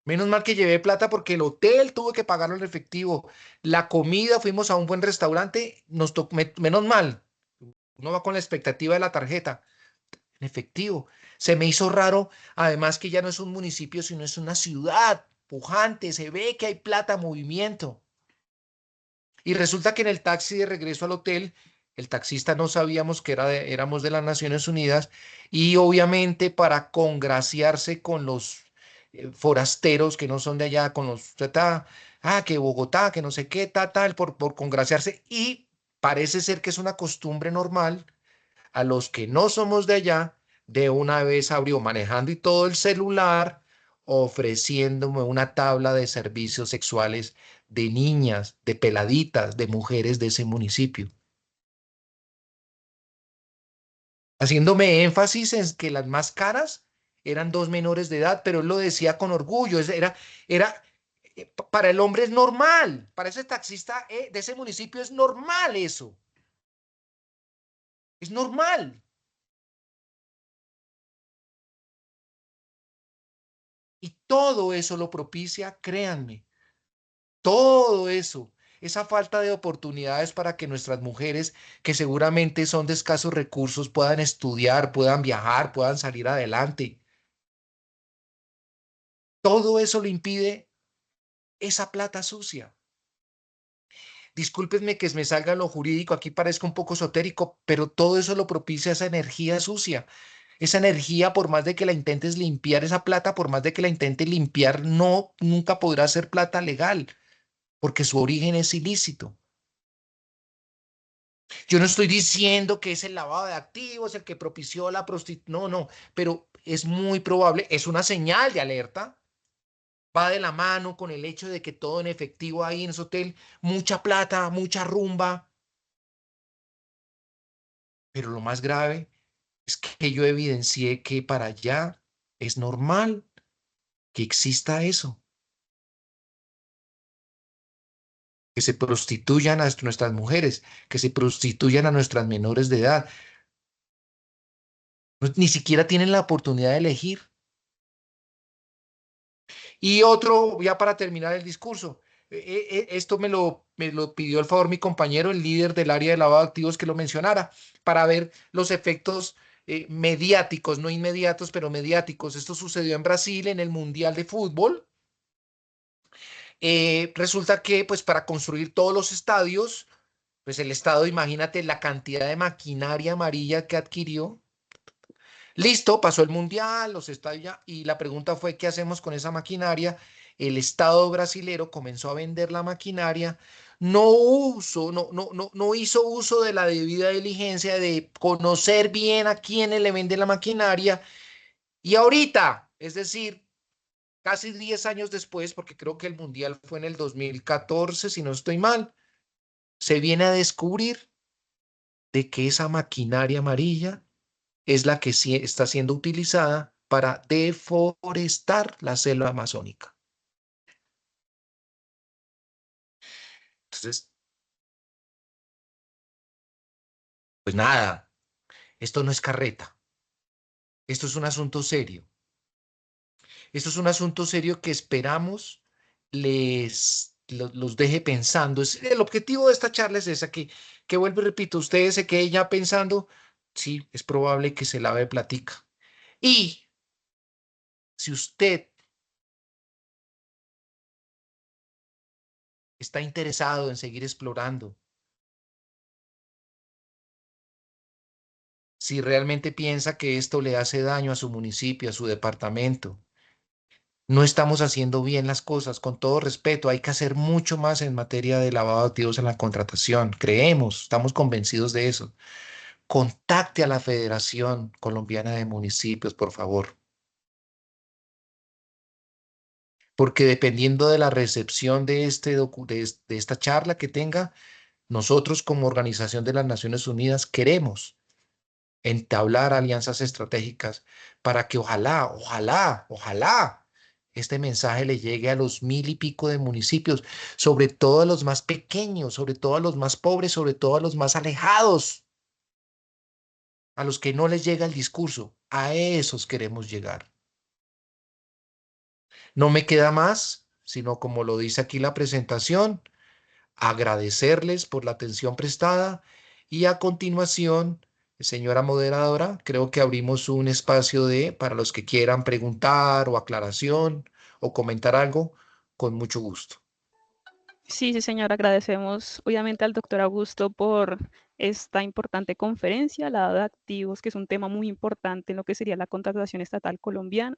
Menos mal que llevé plata porque el hotel tuvo que pagarlo en efectivo. La comida, fuimos a un buen restaurante, menos mal. Uno va con la expectativa de la tarjeta. En efectivo. Se me hizo raro, además que ya no es un municipio, sino es una ciudad pujante. Se ve que hay plata, movimiento. Y resulta que en el taxi de regreso al hotel, el taxista no sabíamos que éramos de las Naciones Unidas y obviamente para congraciarse con los forasteros que no son de allá, con los, que Bogotá, que no sé qué, tal, por congraciarse y Parece ser que es una costumbre normal. A los que no somos de allá, de una vez abrió manejando y todo el celular, ofreciéndome una tabla de servicios sexuales de niñas, de peladitas, de mujeres de ese municipio, haciéndome énfasis en que las más caras eran dos menores de edad, pero él lo decía con orgullo. Era, para el hombre es normal, para ese taxista de ese municipio es normal eso, es normal. Y todo eso lo propicia, créanme, todo eso, esa falta de oportunidades para que nuestras mujeres, que seguramente son de escasos recursos, puedan estudiar, puedan viajar, puedan salir adelante. Todo eso le impide esa plata sucia. Discúlpenme que me salga lo jurídico, aquí parezca un poco esotérico, pero todo eso lo propicia esa energía sucia. Esa energía, por más de que la intentes limpiar, esa plata, por más de que la intentes limpiar, no, nunca podrá ser plata legal, porque su origen es ilícito. Yo no estoy diciendo que es el lavado de activos el que propició la prostitución, no, no, pero es muy probable, es una señal de alerta, va de la mano con el hecho de que todo en efectivo ahí en ese hotel, mucha plata, mucha rumba, pero lo más grave es que yo evidencié que para allá es normal que exista eso, que se prostituyan a nuestras mujeres, que se prostituyan a nuestras menores de edad, ni siquiera tienen la oportunidad de elegir. Y otro, ya para terminar el discurso, esto me lo pidió el favor mi compañero, el líder del área de lavado de activos, que lo mencionara, para ver los efectos mediáticos, no inmediatos, pero mediáticos. Esto sucedió en Brasil en el Mundial de Fútbol. Resulta que, pues, para construir todos los estadios, pues el Estado, imagínate la cantidad de maquinaria amarilla que adquirió. Listo, pasó el mundial, los estadios ya, y la pregunta fue, ¿qué hacemos con esa maquinaria? El Estado brasilero comenzó a vender la maquinaria, no hizo uso de la debida diligencia de conocer bien a quiénes le vende la maquinaria, y ahorita, es decir, casi 10 años después, porque creo que el mundial fue en el 2014, si no estoy mal, se viene a descubrir de que esa maquinaria amarilla es la que está siendo utilizada para deforestar la selva amazónica. Entonces, pues nada, esto no es carreta, esto es un asunto serio. Esto es un asunto serio que esperamos los deje pensando. El objetivo de esta charla es esa, que vuelvo y repito, ustedes se queden ya pensando, sí, es probable que se lave platica. Y si usted está interesado en seguir explorando, si realmente piensa que esto le hace daño a su municipio, a su departamento, no estamos haciendo bien las cosas. Con todo respeto, hay que hacer mucho más en materia de lavado de activos en la contratación. Creemos, estamos convencidos de eso. Contacte a la Federación Colombiana de Municipios, por favor, porque dependiendo de la recepción de esta charla que tenga, nosotros como Organización de las Naciones Unidas queremos entablar alianzas estratégicas para que ojalá este mensaje le llegue a los 1000 y pico de municipios, sobre todo a los más pequeños, sobre todo a los más pobres, sobre todo a los más alejados, a los que no les llega el discurso. A esos queremos llegar. No me queda más, sino como lo dice aquí la presentación, agradecerles por la atención prestada y a continuación, señora moderadora, creo que abrimos un espacio para los que quieran preguntar o aclaración o comentar algo, con mucho gusto. Sí, sí, señor, agradecemos obviamente al doctor Augusto por esta importante conferencia, la de activos, que es un tema muy importante en lo que sería la contratación estatal colombiana.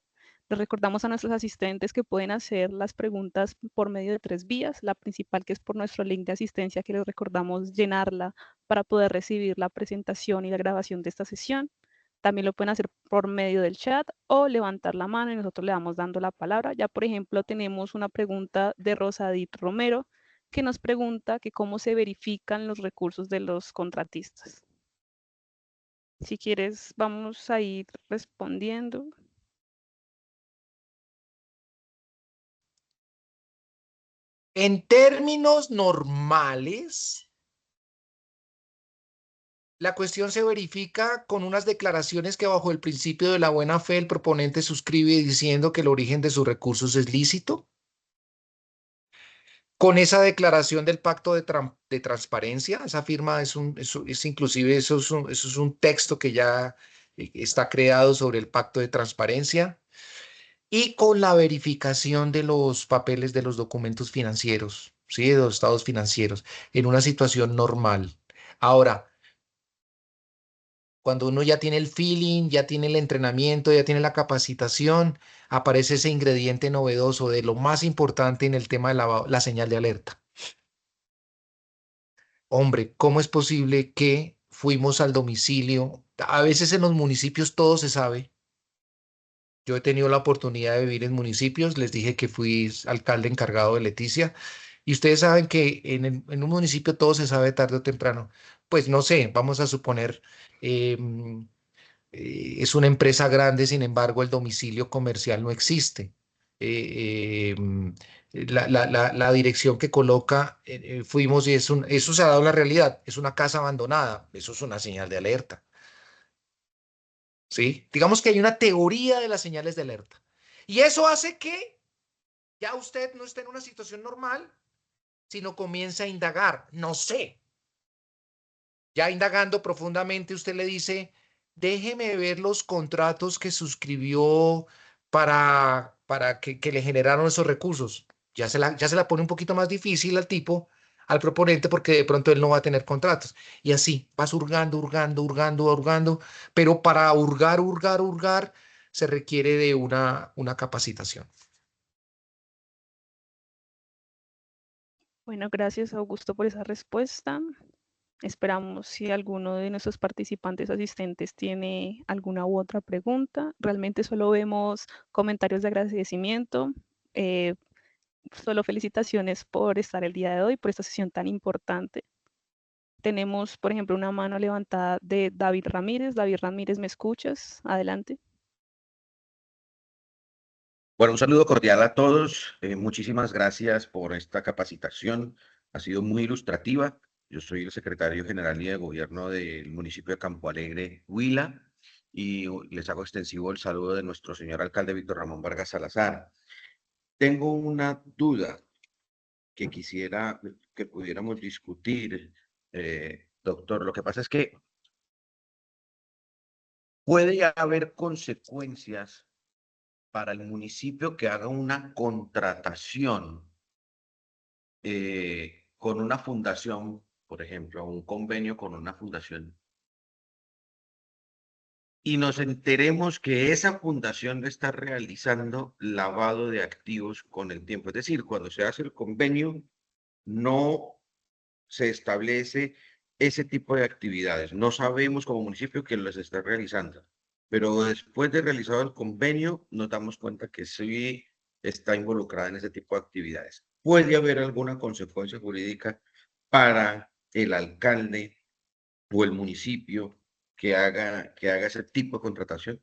Les recordamos a nuestros asistentes que pueden hacer las preguntas por medio de 3 vías. La principal, que es por nuestro link de asistencia, que les recordamos llenarla para poder recibir la presentación y la grabación de esta sesión. También lo pueden hacer por medio del chat o levantar la mano y nosotros le vamos dando la palabra. Ya, por ejemplo, tenemos una pregunta de Rosadit Romero, que nos pregunta que cómo se verifican los recursos de los contratistas. Si quieres, vamos a ir respondiendo. En términos normales, la cuestión se verifica con unas declaraciones que bajo el principio de la buena fe el proponente suscribe diciendo que el origen de sus recursos es lícito. Con esa declaración del pacto de transparencia, esa firma es inclusive eso es un texto que ya está creado sobre el pacto de transparencia y con la verificación de los papeles de los documentos financieros, ¿sí? De los estados financieros en una situación normal. Ahora, cuando uno ya tiene el feeling, ya tiene el entrenamiento, ya tiene la capacitación, aparece ese ingrediente novedoso de lo más importante en el tema de la señal de alerta. Hombre, ¿cómo es posible que fuimos al domicilio? A veces en los municipios todo se sabe. Yo he tenido la oportunidad de vivir en municipios, les dije que fui alcalde encargado de Leticia, y ustedes saben que en un municipio todo se sabe tarde o temprano. Pues no sé, vamos a suponer, es una empresa grande, sin embargo, el domicilio comercial no existe. La dirección que coloca, fuimos y eso se ha dado la realidad, es una casa abandonada, eso es una señal de alerta, ¿sí? Digamos que hay una teoría de las señales de alerta. Y eso hace que ya usted no esté en una situación normal, sino comienza a indagar, no sé. Ya indagando profundamente, usted le dice, déjeme ver los contratos que suscribió para que le generaron esos recursos. Ya se la pone un poquito más difícil al tipo, al proponente, porque de pronto él no va a tener contratos. Y así, vas hurgando, hurgando, hurgando, hurgando, pero para hurgar, hurgar, hurgar, se requiere de una capacitación. Bueno, gracias Augusto por esa respuesta. Esperamos si alguno de nuestros participantes asistentes tiene alguna u otra pregunta. Realmente solo vemos comentarios de agradecimiento. Solo felicitaciones por estar el día de hoy, por esta sesión tan importante. Tenemos, por ejemplo, una mano levantada de David Ramírez. David Ramírez, ¿me escuchas? Adelante. Bueno, un saludo cordial a todos. Muchísimas gracias por esta capacitación. Ha sido muy ilustrativa. Yo soy el secretario general y de gobierno del municipio de Campo Alegre, Huila, y les hago extensivo el saludo de nuestro señor alcalde Víctor Ramón Vargas Salazar. Tengo una duda que quisiera que pudiéramos discutir, doctor. Lo que pasa es que puede haber consecuencias para el municipio que haga una contratación con una fundación, por ejemplo, un convenio con una fundación, y nos enteremos que esa fundación está realizando lavado de activos con el tiempo. Es decir, cuando se hace el convenio, no se establece ese tipo de actividades. No sabemos como municipio que los está realizando, pero después de realizado el convenio, nos damos cuenta que sí está involucrada en ese tipo de actividades. ¿Puede haber alguna consecuencia jurídica para el alcalde o el municipio que haga ese tipo de contratación?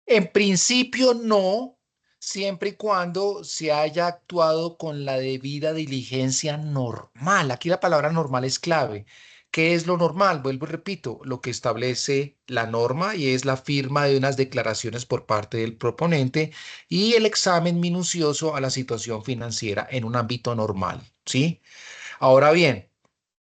En principio no, siempre y cuando se haya actuado con la debida diligencia normal. Aquí la palabra normal es clave. ¿Qué es lo normal? Vuelvo y repito, lo que establece la norma y es la firma de unas declaraciones por parte del proponente y el examen minucioso a la situación financiera en un ámbito normal, ¿sí? Ahora bien,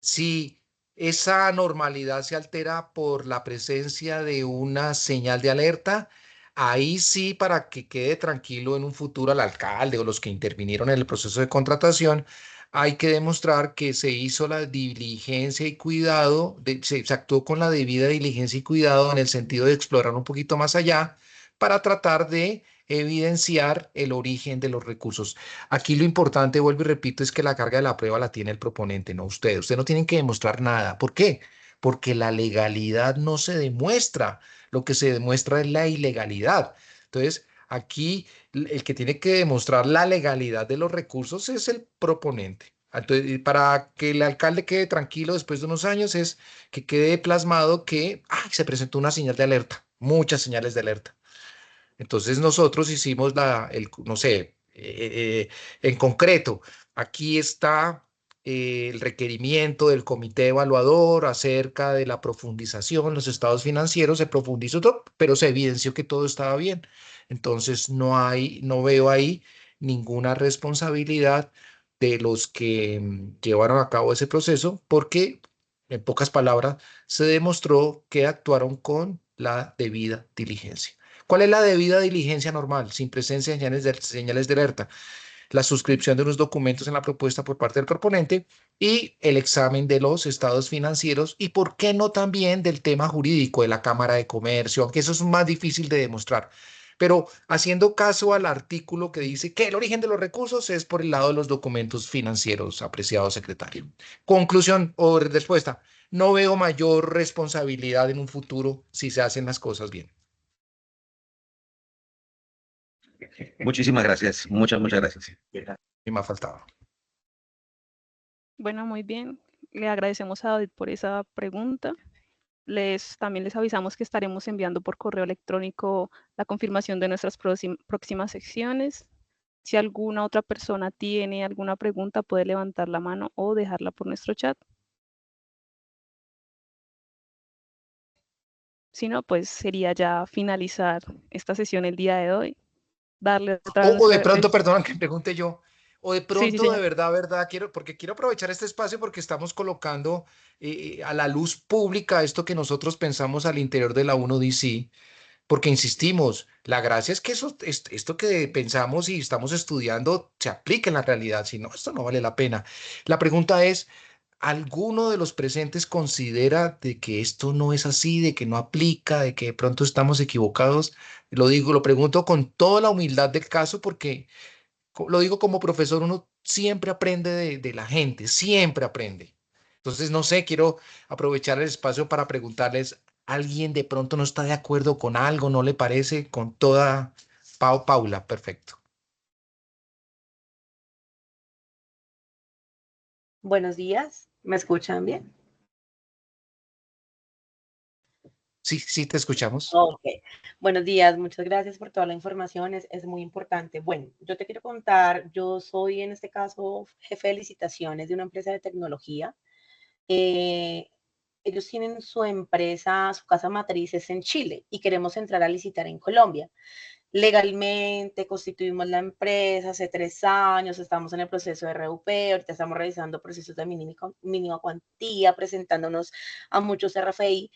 si esa normalidad se altera por la presencia de una señal de alerta, ahí sí, para que quede tranquilo en un futuro al alcalde o los que intervinieron en el proceso de contratación, hay que demostrar que se hizo la diligencia y cuidado, se actuó con la debida diligencia y cuidado en el sentido de explorar un poquito más allá para tratar de evidenciar el origen de los recursos. Aquí lo importante, vuelvo y repito, es que la carga de la prueba la tiene el proponente, no usted. Usted no tiene que demostrar nada. ¿Por qué? Porque la legalidad no se demuestra. Lo que se demuestra es la ilegalidad. Entonces, aquí el que tiene que demostrar la legalidad de los recursos es el proponente. Entonces, y para que el alcalde quede tranquilo después de unos años es que quede plasmado que se presentó una señal de alerta, muchas señales de alerta. Entonces nosotros hicimos no sé, en concreto, aquí está el requerimiento del comité evaluador acerca de la profundización, los estados financieros, se profundizó todo, pero se evidenció que todo estaba bien. Entonces no veo ahí ninguna responsabilidad de los que llevaron a cabo ese proceso, porque en pocas palabras se demostró que actuaron con la debida diligencia. ¿Cuál es la debida diligencia normal, sin presencia de señales de alerta? La suscripción de unos documentos en la propuesta por parte del proponente y el examen de los estados financieros y, ¿por qué no también del tema jurídico de la Cámara de Comercio? Aunque eso es más difícil de demostrar. Pero haciendo caso al artículo que dice que el origen de los recursos es por el lado de los documentos financieros, apreciado secretario. Conclusión o respuesta. No veo mayor responsabilidad en un futuro si se hacen las cosas bien. Muchísimas gracias. Muchas gracias. Y me ha faltado. Bueno, muy bien. Le agradecemos a David por esa pregunta. También les avisamos que estaremos enviando por correo electrónico la confirmación de nuestras próximas secciones. Si alguna otra persona tiene alguna pregunta, puede levantar la mano o dejarla por nuestro chat. Si no, pues sería ya finalizar esta sesión el día de hoy. Darle otra vez O de pronto, perdón que pregunte yo, o de Sí, sí, pronto de señor. verdad, porque quiero aprovechar este espacio porque estamos colocando a la luz pública esto que nosotros pensamos al interior de la 1DC, porque insistimos, la gracia es que esto que pensamos y estamos estudiando se aplique en la realidad, si no, esto no vale la pena. La pregunta es, ¿alguno de los presentes considera de que esto no es así, de que no aplica, de que de pronto estamos equivocados? Lo pregunto con toda la humildad del caso porque lo digo como profesor, uno siempre aprende de la gente, siempre aprende. Entonces, no sé, quiero aprovechar el espacio para preguntarles, ¿alguien de pronto no está de acuerdo con algo, no le parece? Con toda Paula, perfecto. Buenos días, ¿me escuchan bien? Sí, sí, te escuchamos. Ok, buenos días, muchas gracias por toda la información, es muy importante. Bueno, yo te quiero contar, yo soy en este caso jefe de licitaciones de una empresa de tecnología. Eh, Ellos tienen su empresa, su casa matriz es en Chile y queremos entrar a licitar en Colombia. Legalmente constituimos la empresa hace 3 años, estamos en el proceso de RUP, ahorita estamos realizando procesos de mínima cuantía, presentándonos a muchos RFI,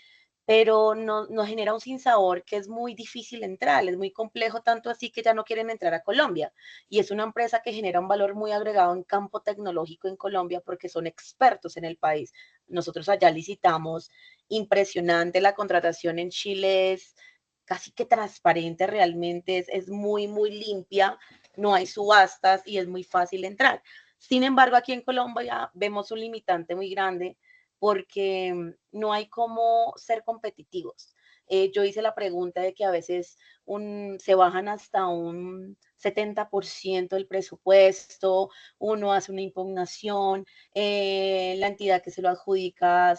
pero nos genera un sinsabor que es muy difícil entrar, es muy complejo, tanto así que ya no quieren entrar a Colombia. Y es una empresa que genera un valor muy agregado en campo tecnológico en Colombia porque son expertos en el país. Nosotros allá licitamos, impresionante, la contratación en Chile es casi que transparente realmente, es muy, muy limpia, no hay subastas y es muy fácil entrar. Sin embargo, aquí en Colombia vemos un limitante muy grande porque no hay cómo ser competitivos. Yo hice la pregunta de que a veces se bajan hasta un 70% del presupuesto, uno hace una impugnación, la entidad que se lo adjudica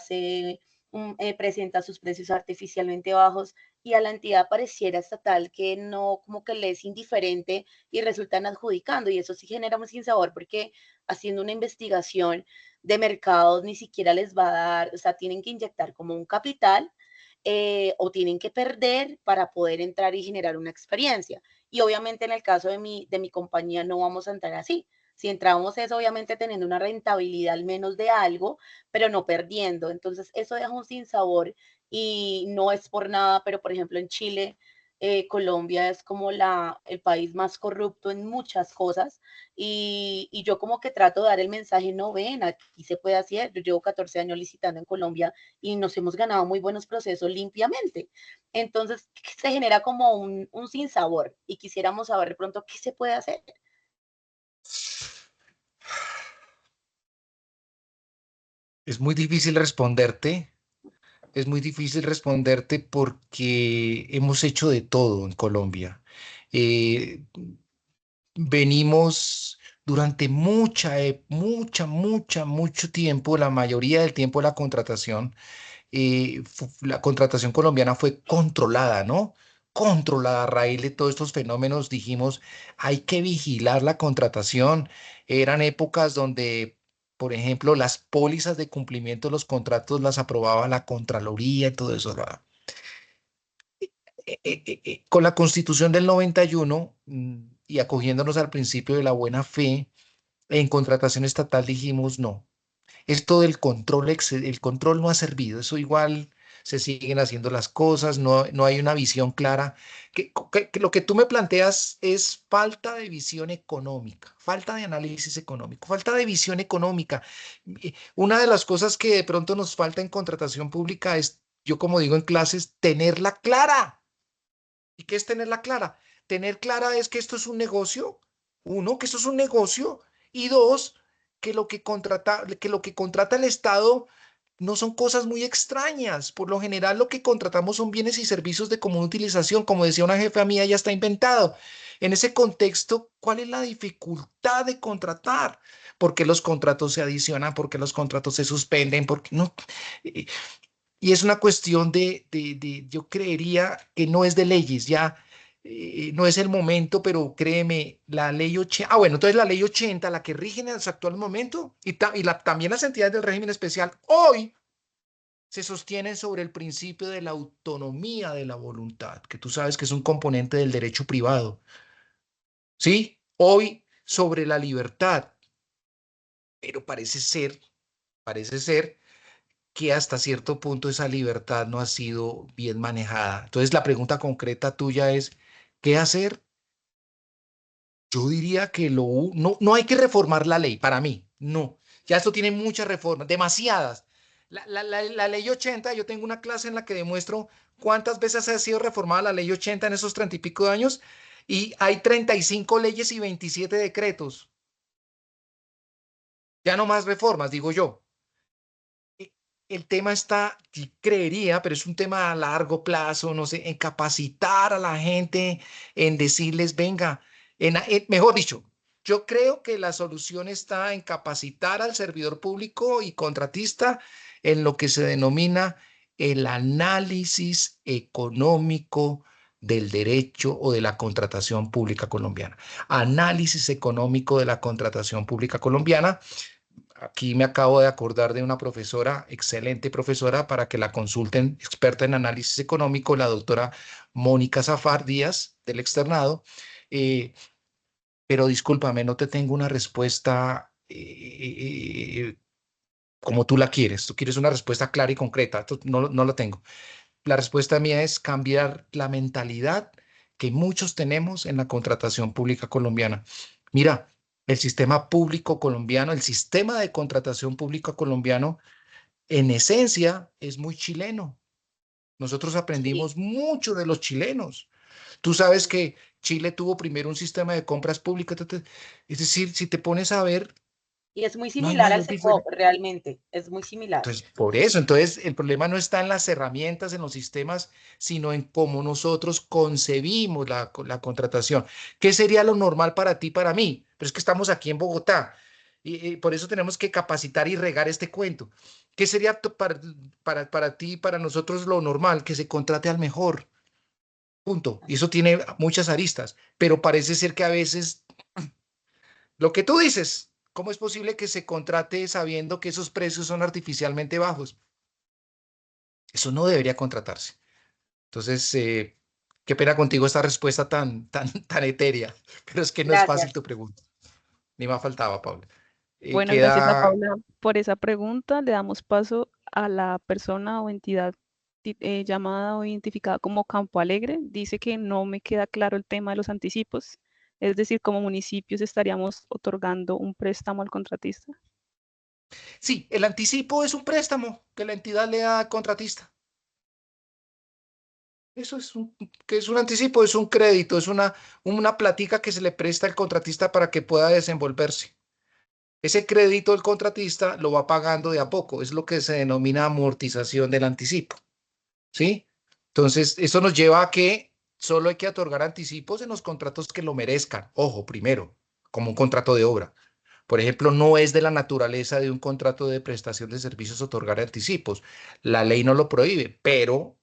presenta sus precios artificialmente bajos y a la entidad pareciera estatal que no, como que le es indiferente y resultan adjudicando. Y eso sí genera un sinsabor porque haciendo una investigación de mercados ni siquiera les va a dar, o sea, tienen que inyectar como un capital o tienen que perder para poder entrar y generar una experiencia. Y obviamente en el caso de mi compañía no vamos a entrar así. Si entramos es obviamente teniendo una rentabilidad al menos de algo, pero no perdiendo. Entonces eso deja un sinsabor y no es por nada, pero por ejemplo en Chile, Colombia es como el país más corrupto en muchas cosas y yo como que trato de dar el mensaje, no ven, aquí se puede hacer. Yo llevo 14 años licitando en Colombia y nos hemos ganado muy buenos procesos limpiamente. Entonces, se genera como un sinsabor y quisiéramos saber de pronto qué se puede hacer. Es muy difícil responderte. Es muy difícil responderte porque hemos hecho de todo en Colombia. Eh, Venimos durante mucho tiempo, la mayoría del tiempo la contratación, la contratación colombiana fue controlada, ¿no? Controlada a raíz de todos estos fenómenos, dijimos, hay que vigilar la contratación. Eran épocas donde, por ejemplo, las pólizas de cumplimiento de los contratos las aprobaba la Contraloría y todo eso, ¿verdad? Con la Constitución del 91 y acogiéndonos al principio de la buena fe, en contratación estatal dijimos no. Esto del control, el control no ha servido. Eso igual se siguen haciendo las cosas, no hay una visión clara. Que lo que tú me planteas es falta de visión económica, falta de análisis económico, falta de visión económica. Una de las cosas que de pronto nos falta en contratación pública es, yo como digo en clases, tenerla clara. ¿Y qué es tenerla clara? Tener clara es que esto es un negocio, uno, que esto es un negocio, y dos, que lo que contrata el Estado no son cosas muy extrañas. Por lo general, lo que contratamos son bienes y servicios de común utilización. Como decía una jefa mía, ya está inventado. En ese contexto, ¿cuál es la dificultad de contratar? ¿Por qué los contratos se adicionan? ¿Por qué los contratos se suspenden? ¿Por qué no? Eh, Y es una cuestión yo creería que no es de leyes, ya no es el momento, pero créeme, la ley 80, bueno, entonces la ley 80, la que rige en su actual momento, también las entidades del régimen especial, hoy se sostienen sobre el principio de la autonomía de la voluntad, que tú sabes que es un componente del derecho privado, ¿sí? Hoy sobre la libertad, pero parece ser que hasta cierto punto esa libertad no ha sido bien manejada. Entonces, la pregunta concreta tuya es, ¿qué hacer? Yo diría que no hay que reformar la ley, para mí, no. Ya esto tiene muchas reformas, demasiadas. La ley 80, yo tengo una clase en la que demuestro cuántas veces ha sido reformada la ley 80 en esos 30 y pico de años, y hay 35 leyes y 27 decretos. Ya no más reformas, digo yo. El tema está, yo creería, pero es un tema a largo plazo, no sé, en capacitar a la gente, en decirles, venga, mejor dicho, yo creo que la solución está en capacitar al servidor público y contratista en lo que se denomina el análisis económico del derecho o de la contratación pública colombiana. Análisis económico de la contratación pública colombiana. Aquí me acabo de acordar de una profesora, excelente profesora, para que la consulten, experta en análisis económico, la doctora Mónica Zafar Díaz, del externado. Eh, pero discúlpame, no te tengo una respuesta como tú la quieres. Tú quieres una respuesta clara y concreta. No la tengo. La respuesta mía es cambiar la mentalidad que muchos tenemos en la contratación pública colombiana. Mira, el sistema público colombiano, el sistema de contratación pública colombiano, en esencia, es muy chileno. Nosotros Sí, aprendimos mucho de los chilenos. Tú sabes que Chile tuvo primero un sistema de compras públicas. Es decir, si te pones a ver, y es muy no hay similar al mayor SECOP, diferencia. realmente, es muy similar. Entonces, por eso, entonces el problema no está en las herramientas, en los sistemas, sino en cómo nosotros concebimos la contratación. ¿Qué sería lo normal para ti, para mí? Pero es que estamos aquí en Bogotá y por eso tenemos que capacitar y regar este cuento. ¿Qué sería para ti, para nosotros lo normal? Que se contrate al mejor, punto. Y eso tiene muchas aristas, pero parece ser que a veces lo que tú dices, ¿cómo es posible que se contrate sabiendo que esos precios son artificialmente bajos? Eso no debería contratarse. Entonces, qué pena contigo esta respuesta tan etérea, pero es que no es Gracias. fácil tu pregunta. Ni más faltaba, Paula. Bueno, gracias a Queda, Paula por esa pregunta. Le damos paso a la persona o entidad llamada o identificada como Campo Alegre. Dice que no me queda claro el tema de los anticipos, es decir, como municipios estaríamos otorgando un préstamo al contratista. sí, el anticipo es un préstamo que la entidad le da al contratista. Eso es ¿qué es un anticipo? Es un crédito, es una plática que se le presta al contratista para que pueda desenvolverse. Ese crédito del contratista lo va pagando de a poco, es lo que se denomina amortización del anticipo, ¿sí? Entonces, eso nos lleva a que solo hay que otorgar anticipos en los contratos que lo merezcan. Ojo, primero, como un contrato de obra. Por ejemplo, no es de la naturaleza de un contrato de prestación de servicios otorgar anticipos. La ley no lo prohíbe, pero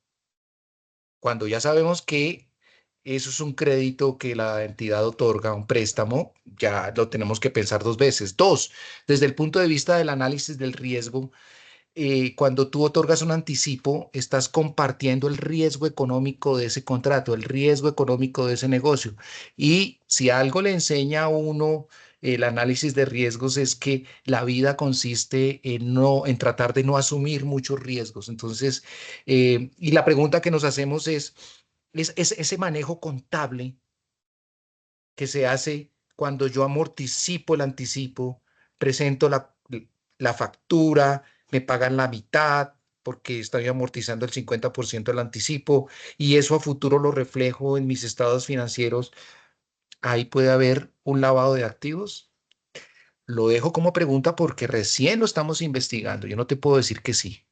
cuando ya sabemos que eso es un crédito que la entidad otorga, un préstamo, ya lo tenemos que pensar dos veces. Dos, desde el punto de vista del análisis del riesgo, cuando tú otorgas un anticipo, estás compartiendo el riesgo económico de ese contrato, el riesgo económico de ese negocio. Y si algo le enseña a uno el análisis de riesgos es que la vida consiste en tratar de no asumir muchos riesgos. Entonces, y la pregunta que nos hacemos es ese manejo contable que se hace cuando yo amorticipo el anticipo, presento la factura, me pagan la mitad porque estoy amortizando el 50% del anticipo y eso a futuro lo reflejo en mis estados financieros. Ahí puede haber un lavado de activos. Lo dejo como pregunta porque recién lo estamos investigando. Yo no te puedo decir que sí.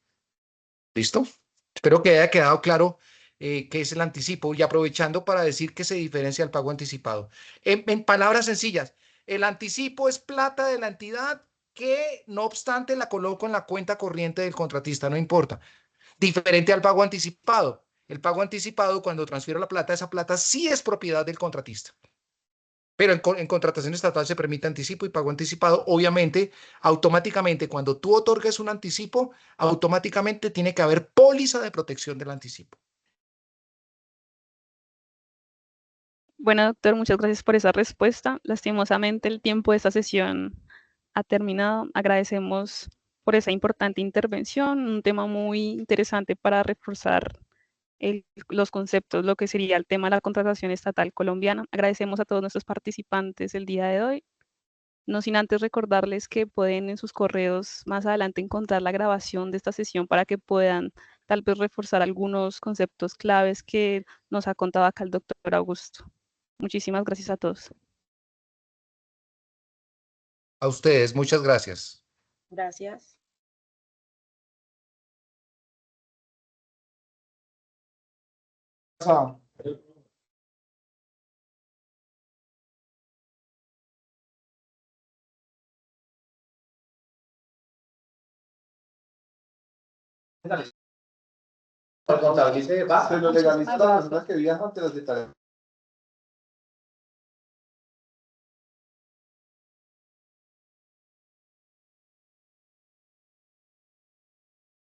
¿Listo? Espero que haya quedado claro qué es el anticipo y aprovechando para decir que se diferencia el pago anticipado. En palabras sencillas, el anticipo es plata de la entidad que no obstante la coloco en la cuenta corriente del contratista, no importa. Diferente al pago anticipado. El pago anticipado, cuando transfiero la plata, esa plata sí es propiedad del contratista. Pero en contratación estatal se permite anticipo y pago anticipado. Obviamente, automáticamente, cuando tú otorgues un anticipo, automáticamente tiene que haber póliza de protección del anticipo. Bueno, doctor, muchas gracias por esa respuesta. Lastimosamente, el tiempo de esta sesión ha terminado. Agradecemos por esa importante intervención, un tema muy interesante para reforzar los conceptos, lo que sería el tema de la contratación estatal colombiana. Agradecemos a todos nuestros participantes el día de hoy. No sin antes recordarles que pueden en sus correos más adelante encontrar la grabación de esta sesión para que puedan tal vez reforzar algunos conceptos claves que nos ha contado acá el doctor Augusto. Muchísimas gracias a todos. A ustedes, muchas gracias. Gracias. Se lo legaliza a las personas que viajan, te las detallan.